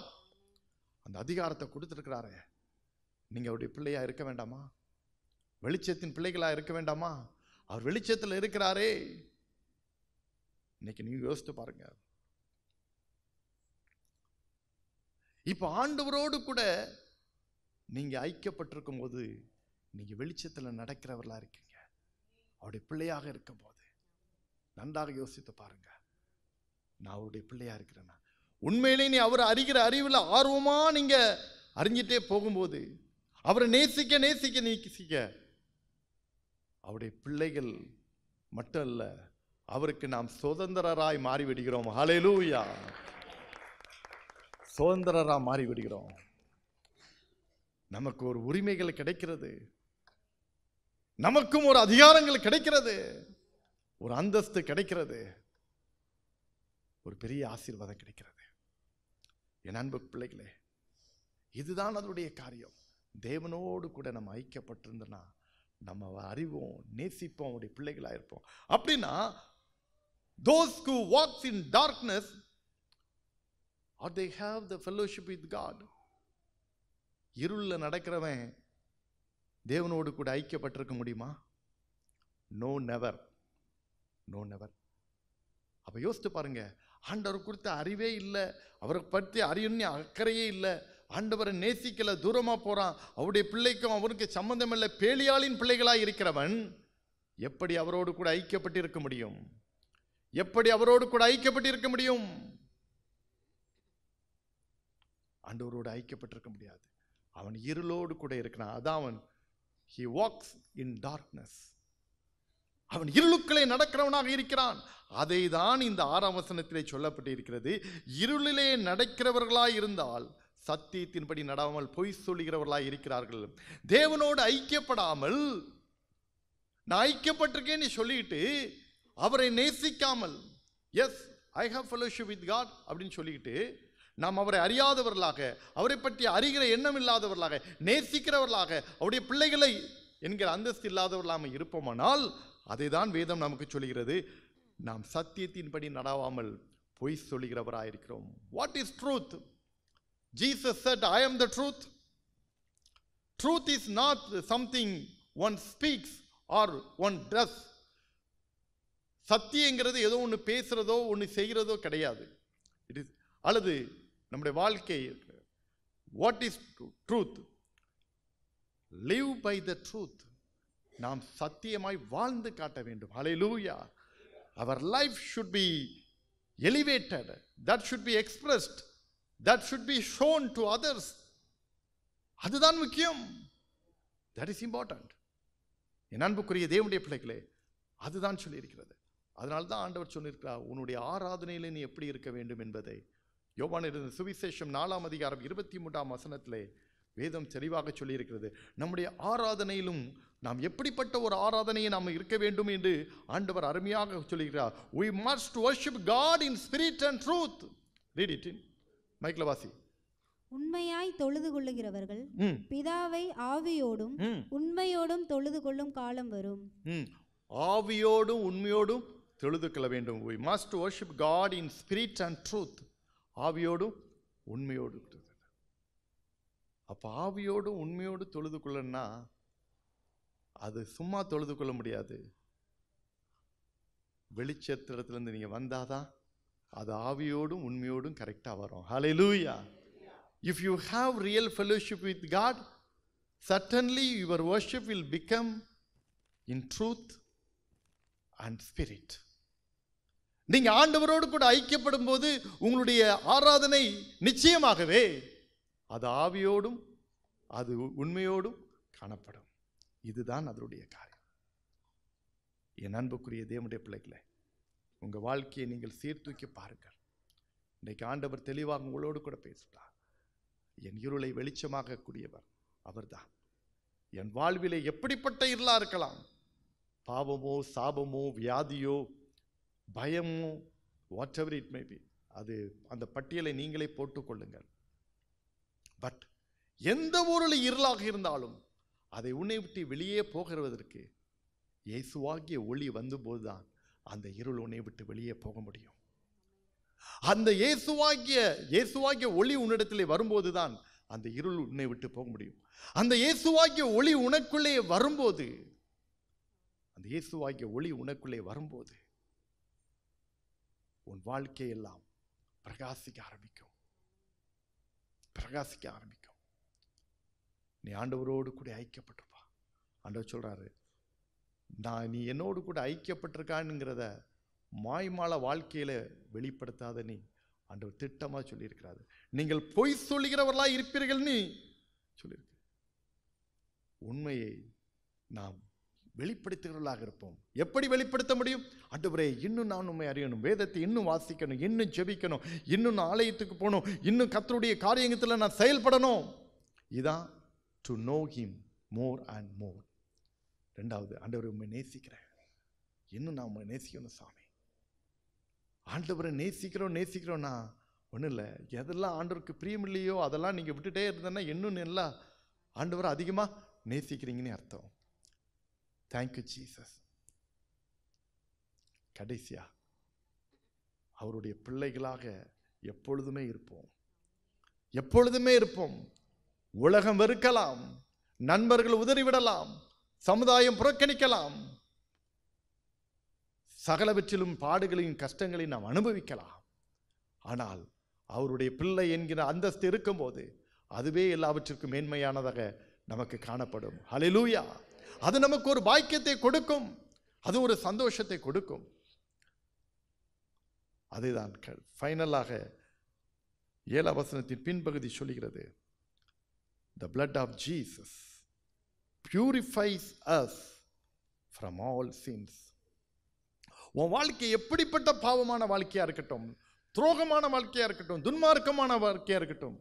அந்த அதிகாரத்தை கொடுத்திருக்கிறாரே. நீங்க அவருடைய பிள்ளையா இருக்க வேண்டாமா? வெளிச்சத்தின் பிள்ளைகளா இருக்க வேண்டாமா? அவர் வெளிச்சத்தில் இருக்கிறாரே. இன்னைக்கு நீங்க யோசித்து பாருங்க. இப்ப ஆண்டவரோடு கூட நீங்க ஐக்கியப்பட்டிருக்கும் போது நீங்க வெளிச்சத்தில் நடக்கிறவர்களா இருக்கீங்க. அவருடைய பிள்ளையாக இருக்கும் போது நன்றாக யோசித்து பாருங்க. நான் அவருடைய பிள்ளையா இருக்கிறேன்னா உண்மையிலே நீ அவரை அறிகிற அறிவில் ஆர்வமா நீங்க அறிஞ்சிட்டே போகும்போது அவரை நேசிக்க நேசிக்க நேசிக்க அவருடைய பிள்ளைகள் மட்டும் அல்ல, அவருக்கு நாம் சுதந்திரராய் மாறிவிடுகிறோம். ஹல்லேலூயா. சுதந்திரராய் மாறிவிடுகிறோம். நமக்கு ஒரு உரிமைகள் கிடைக்கிறது. நமக்கும் ஒரு அதிகாரங்கள் கிடைக்கிறது. ஒரு அந்தஸ்து கிடைக்கிறது. ஒரு பெரிய ஆசீர்வாதம் கிடைக்கிறது. என் அன்பு பிள்ளைகளே, இதுதான் அதனுடைய காரியம். தேவனோடு கூட நம்ம ஐக்கியப்பட்டிருந்தோம்னா நம்ம அறிவோம், நேசிப்போம், அவருடைய பிள்ளைகளாக இருப்போம். அப்படின்னா those who walks in darkness, or they have the fellowship with God. இருளில் நடக்கிறவன் தேவனோடு கூட ஐக்கியப்பட்டிருக்க முடியுமா? No, never. No, never. அப்ப யோசித்து பாருங்க. ஆண்டவர் குறித்த அறிவே இல்லை, அவரை பற்றி அறியணும்னு அக்கறையே இல்லை, ஆண்டவரை நேசிக்கல, தூரமா போறான், அவருடைய பிள்ளைக்கும் அவருக்கு சம்பந்தம் இல்லை, பேலியாளின் பிள்ளைகளாய் இருக்கிறவன் எப்படி அவரோடு கூட ஐக்கியப்பட்டு இருக்க முடியும்? எப்படி அவரோடு கூட ஐக்கியப்பட்டு இருக்க முடியும்? ஆண்டவரோடு ஐக்கியப்பட்டிருக்க முடியாது. அவன் இருளோடு கூட இருக்கிறான். அதான் அவன் he walks in darkness. அவன் இருளுக்குள்ளே நடக்கிறவனாக இருக்கிறான். அதை தான் இந்த 6ஆம் வசனத்திலே சொல்லப்பட்டு இருக்கிறது. இருளிலே நடக்கிறவர்களாய் இருந்தால் சத்தியத்தின்படி நடாமல் பொய் சொல்லுகிறவர்களாய் இருக்கிறார்கள். தேவனோடு ஐக்கியப்படாமல் நான் ஐக்கியப்பட்டிருக்கேன்னு சொல்லிட்டு அவரை நேசிக்காமல், yes I have fellowship with God அப்படின்னு சொல்லிக்கிட்டு நாம் அவரை அறியாதவர்களாக, அவரை பற்றி அறிகிற எண்ணம் இல்லாதவர்களாக, நேசிக்கிறவர்களாக, அவருடைய பிள்ளைகளை என்கிற அந்தஸ்து இல்லாதவர்களாக இருப்போமானால் அதை தான் வேதம் நமக்கு சொல்கிறது. நாம் சத்தியத்தின்படி நடாவாமல் பொய் சொல்லுகிறவராயிருக்கிறோம். What is truth? Jesus said, I am the truth. Truth is not something one speaks or one does. சத்தியங்கிறது ஏதோ ஒன்று பேசுறதோ ஒன்று செய்கிறதோ கிடையாது. இட் இஸ் அல்லது நம்முடைய வாழ்க்கை. What is truth? Live by the truth. நாம் சத்தியமாய் வாழ்ந்து காட்ட வேண்டும். ஹல்லேலூயா. Our life should be elevated. That should be expressed. That should be shown to others. அதுதான் முக்கியம். That is important. என் அன்புக்குரிய தேவனுடைய பிள்ளைகளே, அதுதான் சொல்லியிருக்கிறது. அதனால தான் ஆண்டவர் சொல்லியிருக்கிறார், உன்னுடைய ஆராதனையிலே நீ எப்படி இருக்க வேண்டும் என்பதை யோவான் எழுதின சுவிசேஷம் 4ஆம் அதிகாரம் 23ஆம் வசனத்திலே வேதம் தெளிவாக சொல்லியிருக்கிறது. நம்முடைய ஆராதனையிலும் நாம் எப்படிப்பட்ட ஒரு ஆராதனையை நாம் இருக்க வேண்டும் என்று ஆண்டவர் அருமையாக சொல்லியிருக்கிறார். We must worship God in spirit and truth. Read it in மைக்ல வாசி. உண்மையாய் தொழுது கொள்ளுகிறவர்கள் பிதாவை ஆவியோடும் உண்மையோடும் தொழுது கொள்ளும் காலம் வரும். ஆவியோடும் உண்மையோடும் தொழுது கொள்ள வேண்டும். We must worship God in spirit and truth. ஆவியோடும் உண்மையோடும். அப்ப ஆவியோடும் உண்மையோடு தொழுது கொள்ளனா அது சும்மா தொழுது கொள்ள முடியாது. வெளிச்சத்திலிருந்து நீங்க வந்தாதான் அது ஆவியோடும் உண்மையோடும் கரெக்டா வரும். ஹல்லேலூயா. If you have real fellowship with God, certainly your worship will become in truth and spirit. நீங்க ஆண்டவரோடு கூட ஐக்கியப்படும் போது உங்களுடைய ஆராதனை நிச்சயமாகவே அது ஆவியோடும் அது உண்மையோடும் காணப்படும். இதுதான் அதனுடைய காரியம். என் அன்புக்குரிய தேவனுடைய பிள்ளைகளே, உங்க வாழ்க்கையை நீங்கள் சீர்தூக்கி பாருங்கள். இன்றைக்கு ஆண்டவர் தெளிவாக உங்களோடு கூட பேசுகிறார். என் இருளை வெளிச்சமாக கூடியவர் அவர்தான். என் வாழ்விலே எப்படிப்பட்ட இருளா இருக்கலாம், பாவமோ சாபமோ வியாதியோ பயமோ what ever it may be, அது அந்த பட்டியலை நீங்களே போட்டுக்கொள்ளுங்கள். பட் எந்த ஒரு இருளாக இருந்தாலும் அதை உன்னை விட்டு வெளியே போகிறதற்கு இயேசுவாகிய ஒளி வந்தபோதுதான் அந்த இருள் உன்னை விட்டு வெளியே போக முடியும். அந்த இயேசுவாகிய ஒளி உன்னிடத்திலே வரும்போதுதான் அந்த இருள் உன்னை விட்டு போக முடியும். அந்த இயேசுவாகிய ஒளி உனக்குள்ளே வரும்போது, அந்த இயேசுவாகிய ஒளி உனக்குள்ளே வரும்போது உன் வாழ்க்கையெல்லாம் பிரகாசிக்க ஆரம்பிக்கும். பிரகாசிக்க ஆரம்பிக்கும். நீ ஆண்டவரோடு கூட ஐக்கியப்பட்டிருப்பா. ஆண்டவர் சொல்றாரு, நீ என்னோடு கூட ஐக்கியப்பட்டிருக்கானுங்கிறத மாய்மால வாழ்க்கையில வெளிப்படுத்தாத நீ ஆண்டவர் திட்டமா சொல்லியிருக்கிறாரு. நீங்கள் பொய் சொல்லுகிறவர்களா இருப்பீர்கள்னு சொல்லியிருக்கு. உண்மையை நாம் வெளிப்படுத்துகிறவர்களாக இருப்போம். எப்படி வெளிப்படுத்த முடியும்? ஆண்டவரே, இன்னும் நான் உண்மை அறியணும், வேதத்தை இன்னும் வாசிக்கணும், இன்னும் ஜெபிக்கணும், இன்னும் நான் ஆலயத்துக்கு போகணும், இன்னும் கர்த்தருடைய காரியத்தில் நான் செயல்படணும். இதான் to know him more and more. ரெண்டாவது, ஆண்டவரை உண்மை நேசிக்கிறேன், இன்னும் நான் உண்மை நேசிக்கணும் சாமி. ஆண்டவரை நேசிக்கிறோன்னா ஒன்றும் இல்லை, எதெல்லாம் ஆண்டவருக்கு பிரியம் இல்லையோ அதெல்லாம் நீங்கள் விட்டுட்டே இருந்தேன்னா இன்னும் நல்லா ஆண்டவரை அதிகமாக நேசிக்கிறீங்கன்னு அர்த்தம். Thank you Jesus. கடைசியா அவருடைய பிள்ளைகளாக எப்பொழுதுமே இருப்போம். எப்பொழுதுமே இருப்போம். உலகம் வெறுக்கலாம், நண்பர்கள் உதறிவிடலாம், சமுதாயம் புறக்கணிக்கலாம், சகலவற்றிலும் பாடுகளையும் கஷ்டங்களையும் நாம் அனுபவிக்கலாம். ஆனால் அவருடைய பிள்ளை என்கிற அந்தஸ்து இருக்கும்போது அதுவே எல்லாவற்றிற்கும் மேன்மையானதாக நமக்கு காணப்படும். ஹல்லேலூயா. அது நமக்கு ஒரு பாக்கியத்தை கொடுக்கும், அது ஒரு சந்தோஷத்தை கொடுக்கும். அதுதான் ஃபைனலாக 7 வசனத்தின் பின்பகுதி சொல்கிறது, the blood of Jesus purifies us from all sins. உன் வாழ்க்கை எப்படிப்பட்ட பாவமான வாழ்க்கையா இருக்கட்டும், துரோகமான வாழ்க்கையா இருக்கட்டும், துன்மார்க்கமான வாழ்க்கையா இருக்கட்டும்,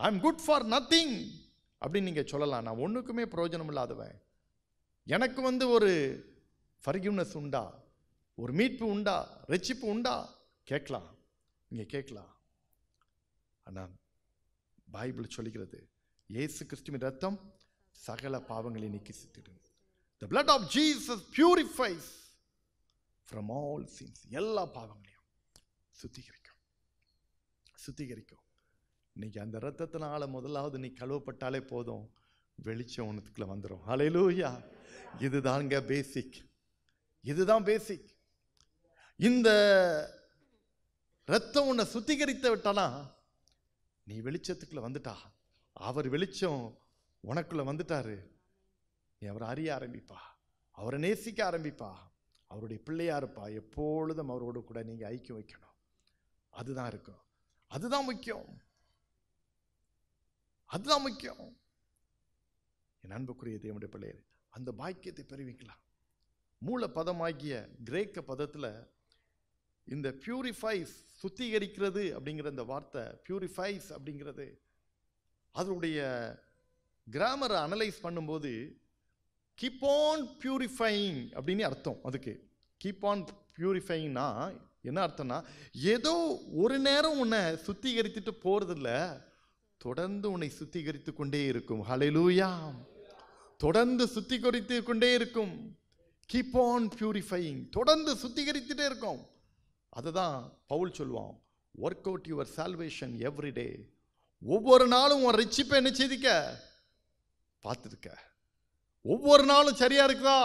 I am good for nothing அப்படின்னு நீங்க சொல்லலாம். நான் ஒண்ணுக்குமே பிரயோஜனம் இல்லாதவன், எனக்கு ஒரு ஃபர்கிவ்னஸ் உண்டா, ஒரு மீட்பு உண்டா, ரட்சிப்பு உண்டா கேட்கலாம், நீங்க கேட்கலாம். ஆனால் பைபிள் சொல்லுகிறது, இயேசு கிறிஸ்துவின் ரத்தம் சகல பாவங்களை நீக்கி சுத்திடும். The blood of Jesus purifies from all sins. எல்லா பாவங்களையும் சுத்திகரிக்கும். இன்னைக்கு அந்த ரத்தத்தினால முதலாவது நீ கழுவப்பட்டாலே போதும், வெளிச்சம் உனக்குள்ள வந்துடும். ஹல்லேலூயா. இதுதாங்க பேசிக், இதுதான் பேசிக். இந்த ரத்தம் உன்னை சுத்திகரித்து விட்டானா நீ வெளிச்சத்துக்குள்ள வந்துட்டா, அவர் வெளிச்சம் உனக்குள்ள வந்துட்டாரு, நீ அவரை அறிய ஆரம்பிப்பா, அவரை நேசிக்க ஆரம்பிப்பா, அவருடைய பிள்ளையா இருப்பா. எப்பொழுதும் அவரோடு கூட நீங்க ஐக்கியம் வைக்கணும். அதுதான் இருக்கும், அதுதான் முக்கியம், அதுதான் முக்கியம். என் அன்புக்குரிய தேவனுடைய பிள்ளையர், அந்த பாக்கியத்தை பெறுவீங்களா? மூல பதமாகிய கிரேக்க பதத்துல இந்த பியூரிஃபைஸ், சுத்திகரிக்கிறது அப்படிங்கிற இந்த வார்த்தை பியூரிஃபைஸ் அப்படிங்கிறது, அதனுடைய கிராமரை அனலைஸ் பண்ணும்போது கீப் ஆன் பியூரிஃபைங் அப்படின்னு அர்த்தம். அதுக்கு கீப் ஆன் பியூரிஃபைங்னா என்ன அர்த்தம்னா, ஏதோ ஒரு நேரம் உன்னை சுத்திகரித்துட்டு போறதில்ல, தொடர்ந்து உன்னை சுத்திகரித்து கொண்டே இருக்கும். ஹல்லேலூயா. தொடர்ந்து சுத்திகரித்து கொண்டே இருக்கும். கீப் ஆன் பியூரிஃபைங், தொடர்ந்து சுத்திகரித்துட்டே இருக்கும். அதுதான் பவுல் சொல்லுவான், work out your salvation every day. ஒவ்வொரு நாளும் உன் ரட்சிப்பை என்ன செய்திக்க பார்த்துருக்க, ஒவ்வொரு நாளும் சரியா இருக்குதா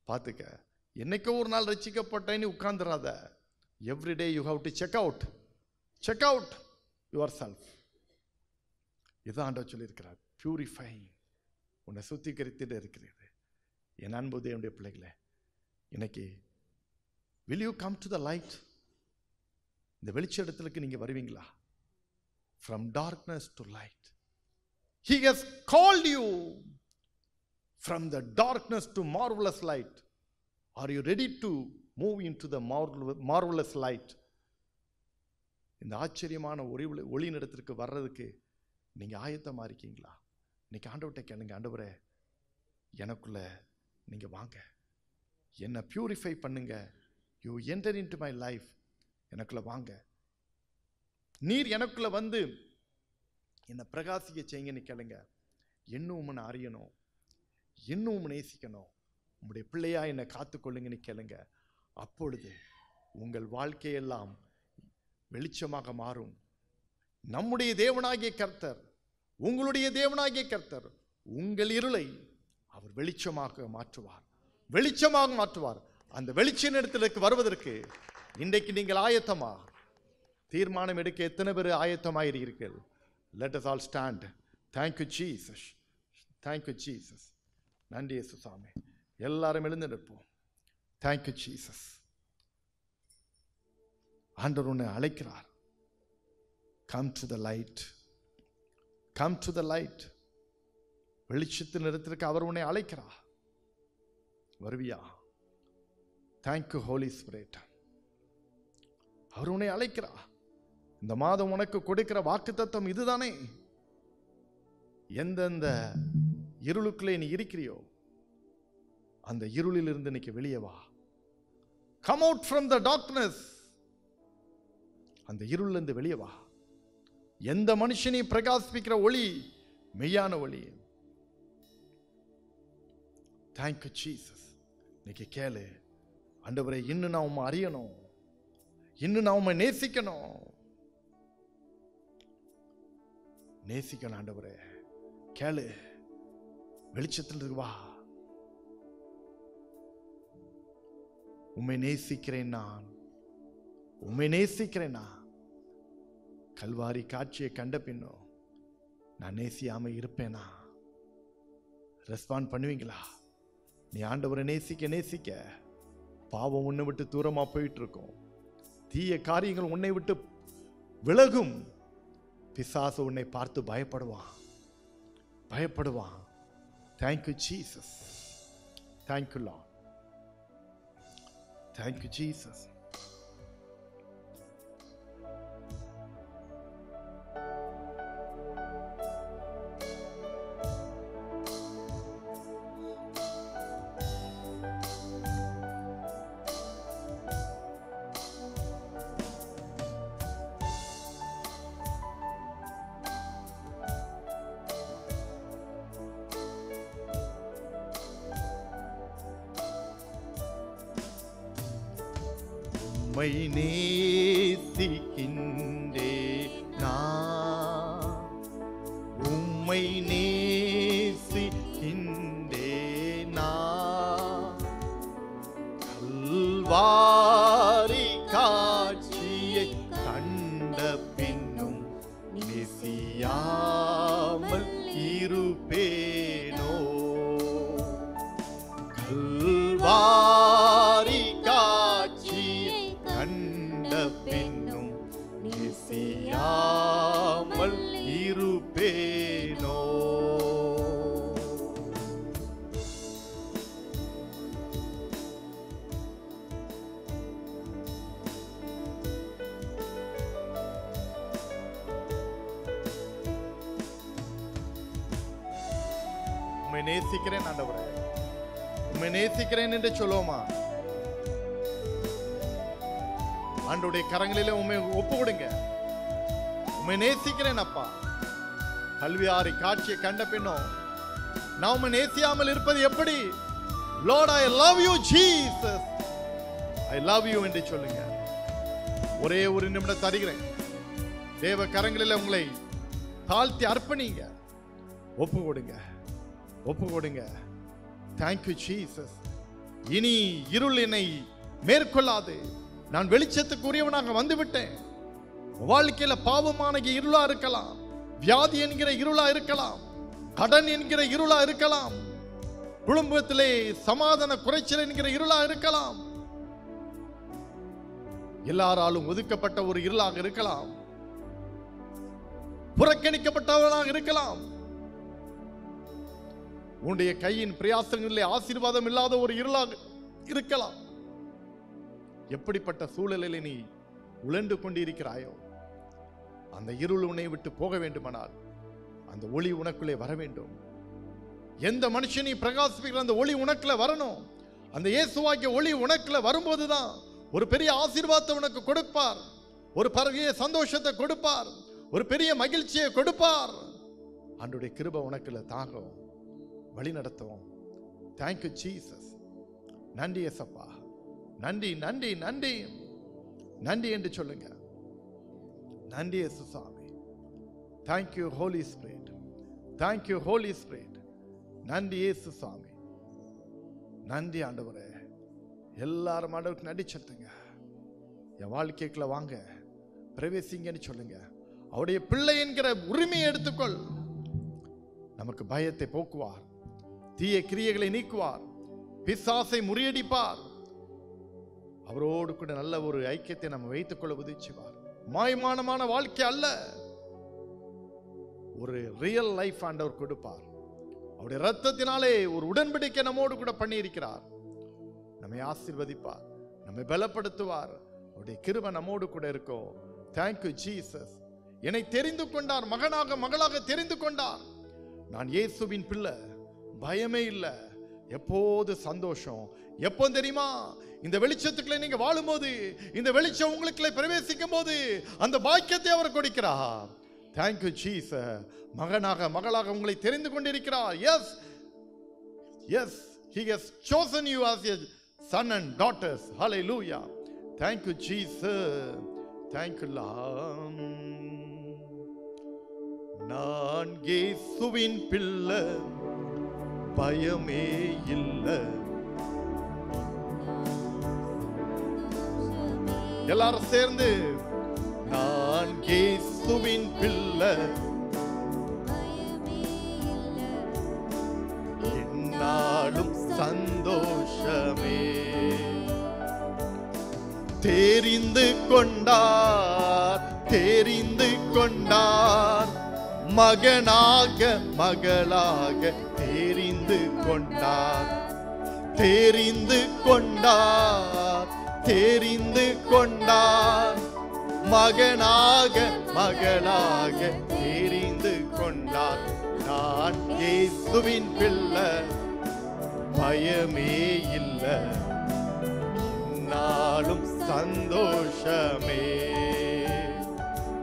பார்த்துக்க. என்னைக்கோ ஒரு நாள் ரட்சிக்கப்பட்டேன்னு உட்கார்ந்துடாத. Everyday you have to check out yourself. இதுதான் ஆண்டவர் சொல்லியிருக்கிறார், பியூரிஃபைங், உன்னை சுத்திகரித்துட்டு இருக்கிறது. என் அன்பு தேவனுடைய பிள்ளைகளே, இன்னைக்கு will you come to the light? இந்த வெளிச்ச இடத்துக்கு நீங்க வருவீங்களா? From darkness to light. He has called you from the darkness to marvelous light. Are you ready to move into the marvelous light? இந்த ஆச்சரியமான ஒளி இடத்திற்கு வர்றதுக்கு நீங்க ஆயத்தமா இருக்கீங்களா? இன்னைக்கு ஆண்டவர்கிட்ட கேளுங்க, ஆண்டவரே எனக்குள்ள நீங்க வாங்க, என்னை பியூரிஃபை பண்ணுங்க, you enter into my life, எனக்குள்ள வாங்க, நீர் எனக்குள்ள வந்து என்னை பிரகாசிக்க செய்யுங்கன்னு கேளுங்க. இன்னும் உம்மை அறியணும், இன்னும் உம்மை நேசிக்கணும், உங்களுடைய பிள்ளையா என்னை காத்துக்கொள்ளுங்கன்னு கேளுங்க. அப்பொழுது உங்கள் வாழ்க்கையெல்லாம் வெளிச்சமாக மாறும். நம்முடைய தேவனாகிய கர்த்தர், உங்களுடைய தேவனாகிய கர்த்தர் உங்கள் இருளை அவர் வெளிச்சமாக மாற்றுவார், வெளிச்சமாக மாற்றுவார். அந்த வெளிச்ச இடத்திற்கு வருவதற்கு இன்றைக்கு நீங்கள் ஆயத்தமா? தீர்மானம் எடுக்க எத்தனை பேர் ஆயத்தமாயிருக்கிறீர்கள்? Let us all stand. Thank you Jesus. Thank you Jesus. நன்றி இயேசு சாமி. எல்லாரும் எழுந்து நிற்போம். Thank you Jesus. ஆண்டவர் உன்னை அழைக்கிறார். Come to the light. Come to the light. வெளிச்சத்தின் இடத்திற்கு அவர் உன்னை அழைக்கிறார். வருவியா? Thank you Holy Spirit. அவர் உன்னை அழைக்கிறார். இந்த மாதம் உனக்கு கொடுக்கிற வாக்குத்தத்தம் இதுதானே. எந்தெந்த இருளுக்குள்ளே நீ இருக்கிறியோ அந்த இருளில் இருந்து இன்னைக்கு வெளியே வா. Come out from the darkness. அந்த இருளில் இருந்து வெளியே வா. எந்த மனுஷனை பிரகாசிப்பிக்கிற ஒளி மெய்யான ஒளி. Thank you Jesus. இன்னைக்கு கேளு, ஆண்டவரே இன்னும் நான் உம்மை அறியணும், இன்னும் நான் உம்மை நேசிக்கணும், நேசிக்கணும் ஆண்டவரே. கேளு, வெளிச்சத்தில் வா. உம்மை நேசிக்கிறேன், நான் உம்மை நேசிக்கிறேன். நான் கல்வாரி காட்சியை கண்ட பின்னும் நான் நேசியாம இருப்பேனா? ரெஸ்பாண்ட் பண்ணுவீங்களா? நீ ஆண்டவரை நேசிக்க நேசிக்க பாவம் உன்னை விட்டு தூரமா போயிட்டு இருக்கும், தீய காரியங்கள் உன்னை விட்டு விலகும். பிசாசு உன்னை பார்த்து பயப்படுவான். Thank you Jesus. Thank you Lord. Thank you Jesus. உம்மை நேசிக்கின்றேன் நான், உம்மை நேசிக்கின்றேன் நான். கல்வாரி காட்சியை கண்ட பின்னும் நேசியாமல் இருப்பேனோ. கல்வாரி பின்னும் நேசியாமல் இருப்பேனோ. உம்மை நேசிக்கிறேன் ஆண்டவரே, உம்மை நேசிக்கிறேன் என்று சொல்லுவோமா? ஆண்டவருடைய கரங்களிலே உம்மை ஒப்பு கொடுங்க. உம்மை நேசிக்கிறேன் அப்பா. கல்வியாரி காட்சியை கண்ட பின்னும் நான் உம்மை நேசியாமல் இருப்பது எப்படி? Lord, I love you Jesus. I love you என்று சொல்லுங்க. ஒரே ஒரு நிமிடம் தருகிறேன். தேவ கரங்களிலே உங்களை தாழ்த்தி அர்ப்பணிங்க. ஒப்பு கொடுங்க. Thank you Jesus. இனி இருள் என்னை மேற்கொள்ளாது. நான் வெளிச்சத்துக்குரியவனாக வந்துவிட்டேன். வாழ்க்கையில பாவமான இருளா இருக்கலாம், வியாதி என்கிற இருளா இருக்கலாம், கடன் என்கிற இருளா இருக்கலாம், குடும்பத்திலே சமாதான குறைச்சல் என்கிற இருளா இருக்கலாம், எல்லாராலும் ஒதுக்கப்பட்ட ஒரு இருளாக இருக்கலாம், புறக்கணிக்கப்பட்டவனாக இருக்கலாம், உன்னுடைய கையின் பிரயாசங்களிலே ஆசீர்வாதம் இல்லாத ஒரு இருளாக இருக்கலாம். எப்படிப்பட்ட சூழலில் நீ உழண்டு கொண்டிருக்கிறாயோ, அந்த இருள் உன்னை விட்டு போக வேண்டுமானால் அந்த ஒளி உனக்குள்ளே வர வேண்டும். எந்த மனுஷனை பிரகாசிப்பிக்கிற அந்த ஒளி உனக்குள்ள வரணும். அந்த இயேசுவாகிய ஒளி உனக்குள்ள வரும்போதுதான் ஒரு பெரிய ஆசீர்வாதத்தை உனக்கு கொடுப்பார், ஒரு பெரிய சந்தோஷத்தை கொடுப்பார், ஒரு பெரிய மகிழ்ச்சியை கொடுப்பார். ஆண்டவருடைய கிருபை உனக்குள்ள தாங்கும், வழி நடத்தும். Thank you Jesus. நன்றி ஏசப்பா, நன்றி நன்றி நன்றி நன்றி என்று சொல்லுங்க. நன்றி இயேசு சாமி. Thank you Holy Spirit, thank you Holy Spirit. நன்றி இயேசு சாமி, நன்றி ஆண்டவரே. எல்லாரும் ஆண்டவருக்கு நன்றி சொல்லுங்க. என் வாழ்க்கைக்குள்ள வாங்க, பிரவேசிங்கன்னு சொல்லுங்க. அவருடைய பிள்ளை என்கிற உரிமையை எடுத்துக்கொள். நமக்கு பயத்தை போக்குவார், தீய கிரியைகளை நீக்குவார், பிசாசை முறியடிப்பார். அவரோடு கூட நல்ல ஒரு ஐக்கியத்தை நம்ம வைத்துக் கொள்ள உதவி செய்வார். மாயமானமான வாழ்க்கை அல்ல, ஒரு ரியல் லைஃப் ஆண்டவர் கொடுப்பார். அவருடைய ரத்தத்தினாலே ஒரு உடன்படிக்கை நம்மோடு கூட பண்ணி இருக்கிறார். நம்மை ஆசீர்வதிப்பார், நம்மை பலப்படுத்துவார். அவருடைய கிருபை நம்மோடு கூட இருக்கும். Thank you Jesus. என்னை தெரிந்து கொண்டார், மகனாக மகளாக தெரிந்து கொண்டார். நான் இயேசுவின் பிள்ளை, பயமே இல்லை, எப்போது சந்தோஷம். எப்போ தெரியுமா? இந்த வெளிச்சத்துக்குள்ள நீங்க வாழும்போது, இந்த வெளிச்சம் உங்களுக்குள்ள பிரவேசிக்கும் போது அந்த பாக்கியத்தை அவர் கொடுக்கிறார். Thank you Jesus. மகனாக மகளாக உங்களை தெரிந்து கொண்டிருக்கிறார். Yes yes, he has chosen you as a son and daughters. Hallelujah. Thank you Jesus. Thank you Lord. நான் இயேசுவின் பிள்ளை, பயமே இல்லை. எல்லாரும் சேர்ந்து, நான் இயேசுவின் பிள்ளை, என்னாலும் சந்தோஷமே. தெரிந்து கொண்டார், தெரிந்து கொண்டார், மகனாக மகளாக தெரிந்து கொண்டார், தெரிந்து கொண்டார், தெரிந்து கொண்டார். மகனாக மகளாக தெரிந்து கொண்டார். நான் இயேசுவின் பிள்ளை, பயமே இல்லை, நாளும் சந்தோஷமே.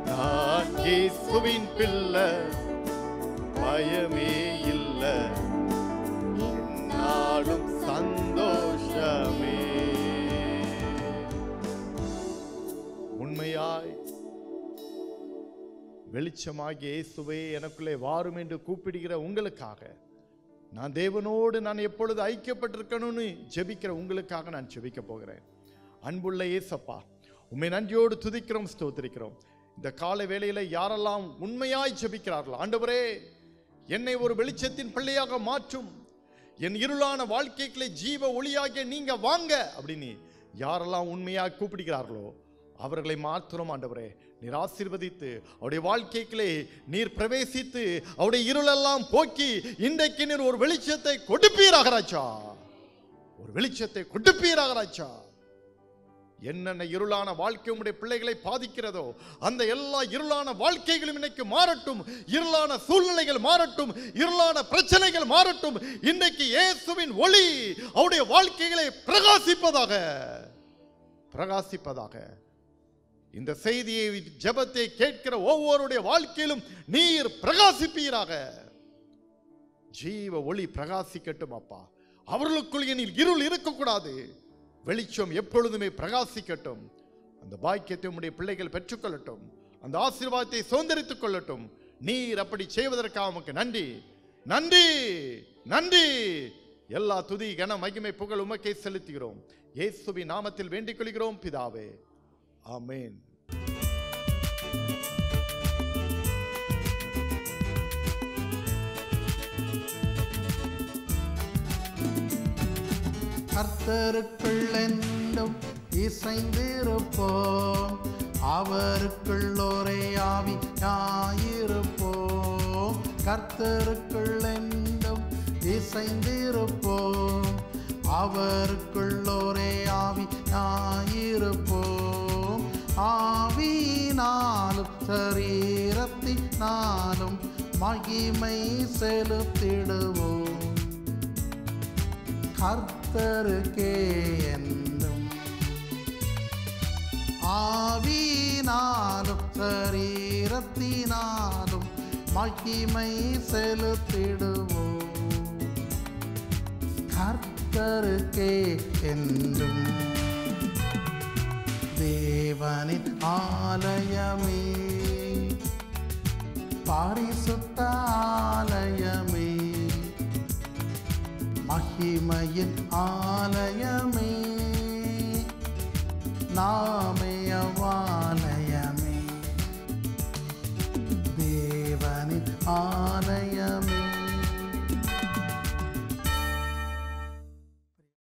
நான் இயேசுவின் பிள்ளை, பயமே இல்லை, நாளும் சந்தோஷமே. உண்மையாய் வெளிச்சமாகிய இயேசுவே எனக்குள்ளே வாரும் என்று கூப்பிடுகிற உங்களுக்காக, நான் தேவனோடு நான் எப்பொழுது ஐக்கியப்பட்டிருக்கணும்னு ஜெபிக்கிற உங்களுக்காக நான் ஜெபிக்க போகிறேன். அன்புள்ள இயேசப்பா, உம்மை நன்றியோடு துதிக்கிறோம், ஸ்தோத்திரிக்கிறோம். இந்த காலை வேளையில யாரெல்லாம் உண்மையாய் ஜெபிக்கிறார்களோ, ஆண்டவரே என்னை ஒரு வெளிச்சத்தின் பிள்ளையாக மாற்றும், என் இருளான வாழ்க்கைகளை ஜீவ ஒளியாகிய நீங்க வாங்க அப்படின்னு யாரெல்லாம் உண்மையாக கூப்பிடுகிறார்களோ அவர்களை மாத்திரம் ஆண்டவரே நீர் ஆசீர்வதித்து அவருடைய வாழ்க்கைகளே நீர் பிரவேசித்து அவருடைய இருளெல்லாம் போக்கி இன்றைக்கு நீர் ஒரு வெளிச்சத்தை கொடுப்பீராக ராஜா, ஒரு வெளிச்சத்தை கொடுப்பீராக ராஜா. என்னென்ன இருளான வாழ்க்கை உம்முடைய பிள்ளைகளை பாதிக்கிறதோ அந்த எல்லா இருளான வாழ்க்கைகளும் இன்னைக்கு மாறட்டும், இருளான சூழ்நிலைகள் மாறட்டும், இருளான பிரச்சனைகள் மாறட்டும். இன்னைக்கு இயேசுவின் ஒளி அவருடைய வாழ்க்கைகளை பிரகாசிப்பதாக, பிரகாசிப்பதாக. இந்த செய்தியை ஜெபத்தை கேட்கிற ஒவ்வொருடைய வாழ்க்கையிலும் நீர் பிரகாசிப்பீராக. ஜீவ ஒளி பிரகாசிக்கட்டும் அப்பா. அவர்களுக்குள் எனில் இருள் இருக்கக்கூடாது, வெளிச்சம் எப்பொழுதுமே பிரகாசிக்கட்டும். அந்த பாக்கியத்தை உம்முடைய பிள்ளைகள் பெற்றுக்கொள்ளட்டும், அந்த ஆசீர்வாதத்தை சுதந்திரித்துக் கொள்ளட்டும். நீர் அப்படி செய்வதற்காக உமக்கு நன்றி, நன்றி, நன்றி. எல்லா துதி கன மகிமை புகழ் உமக்கே செலுத்துகிறோம். இயேசுவின் நாமத்தில் வேண்டிக் கொள்கிறோம் பிதாவே, ஆமென். கர்த்தருக்குள் என்றும் இசைந்திருப்போம், அவருக்குள் ஒரே ஆவியாயிருப்போம். கர்த்தருக்குள் என்றும் இசைந்திருப்போம், அவருக்குள் ஒரே ஆவியாயிருப்போம். ஆவியினாலும் சரீரத்தினாலும் மகிமை செலுத்திடுவோம். கர்த்தருக்கே என்றும் ஆவியினாலும் சரீரத்தினாலும் மகிமை செலுத்திடுவோம். கர்த்தருக்கே என்றும். தேவனின் ஆலயமே, பரிசுத்த ஆலயமே, மகிமையின் ஆலயமே, நாமயவாலயமே. தேவனின் ஆலயம்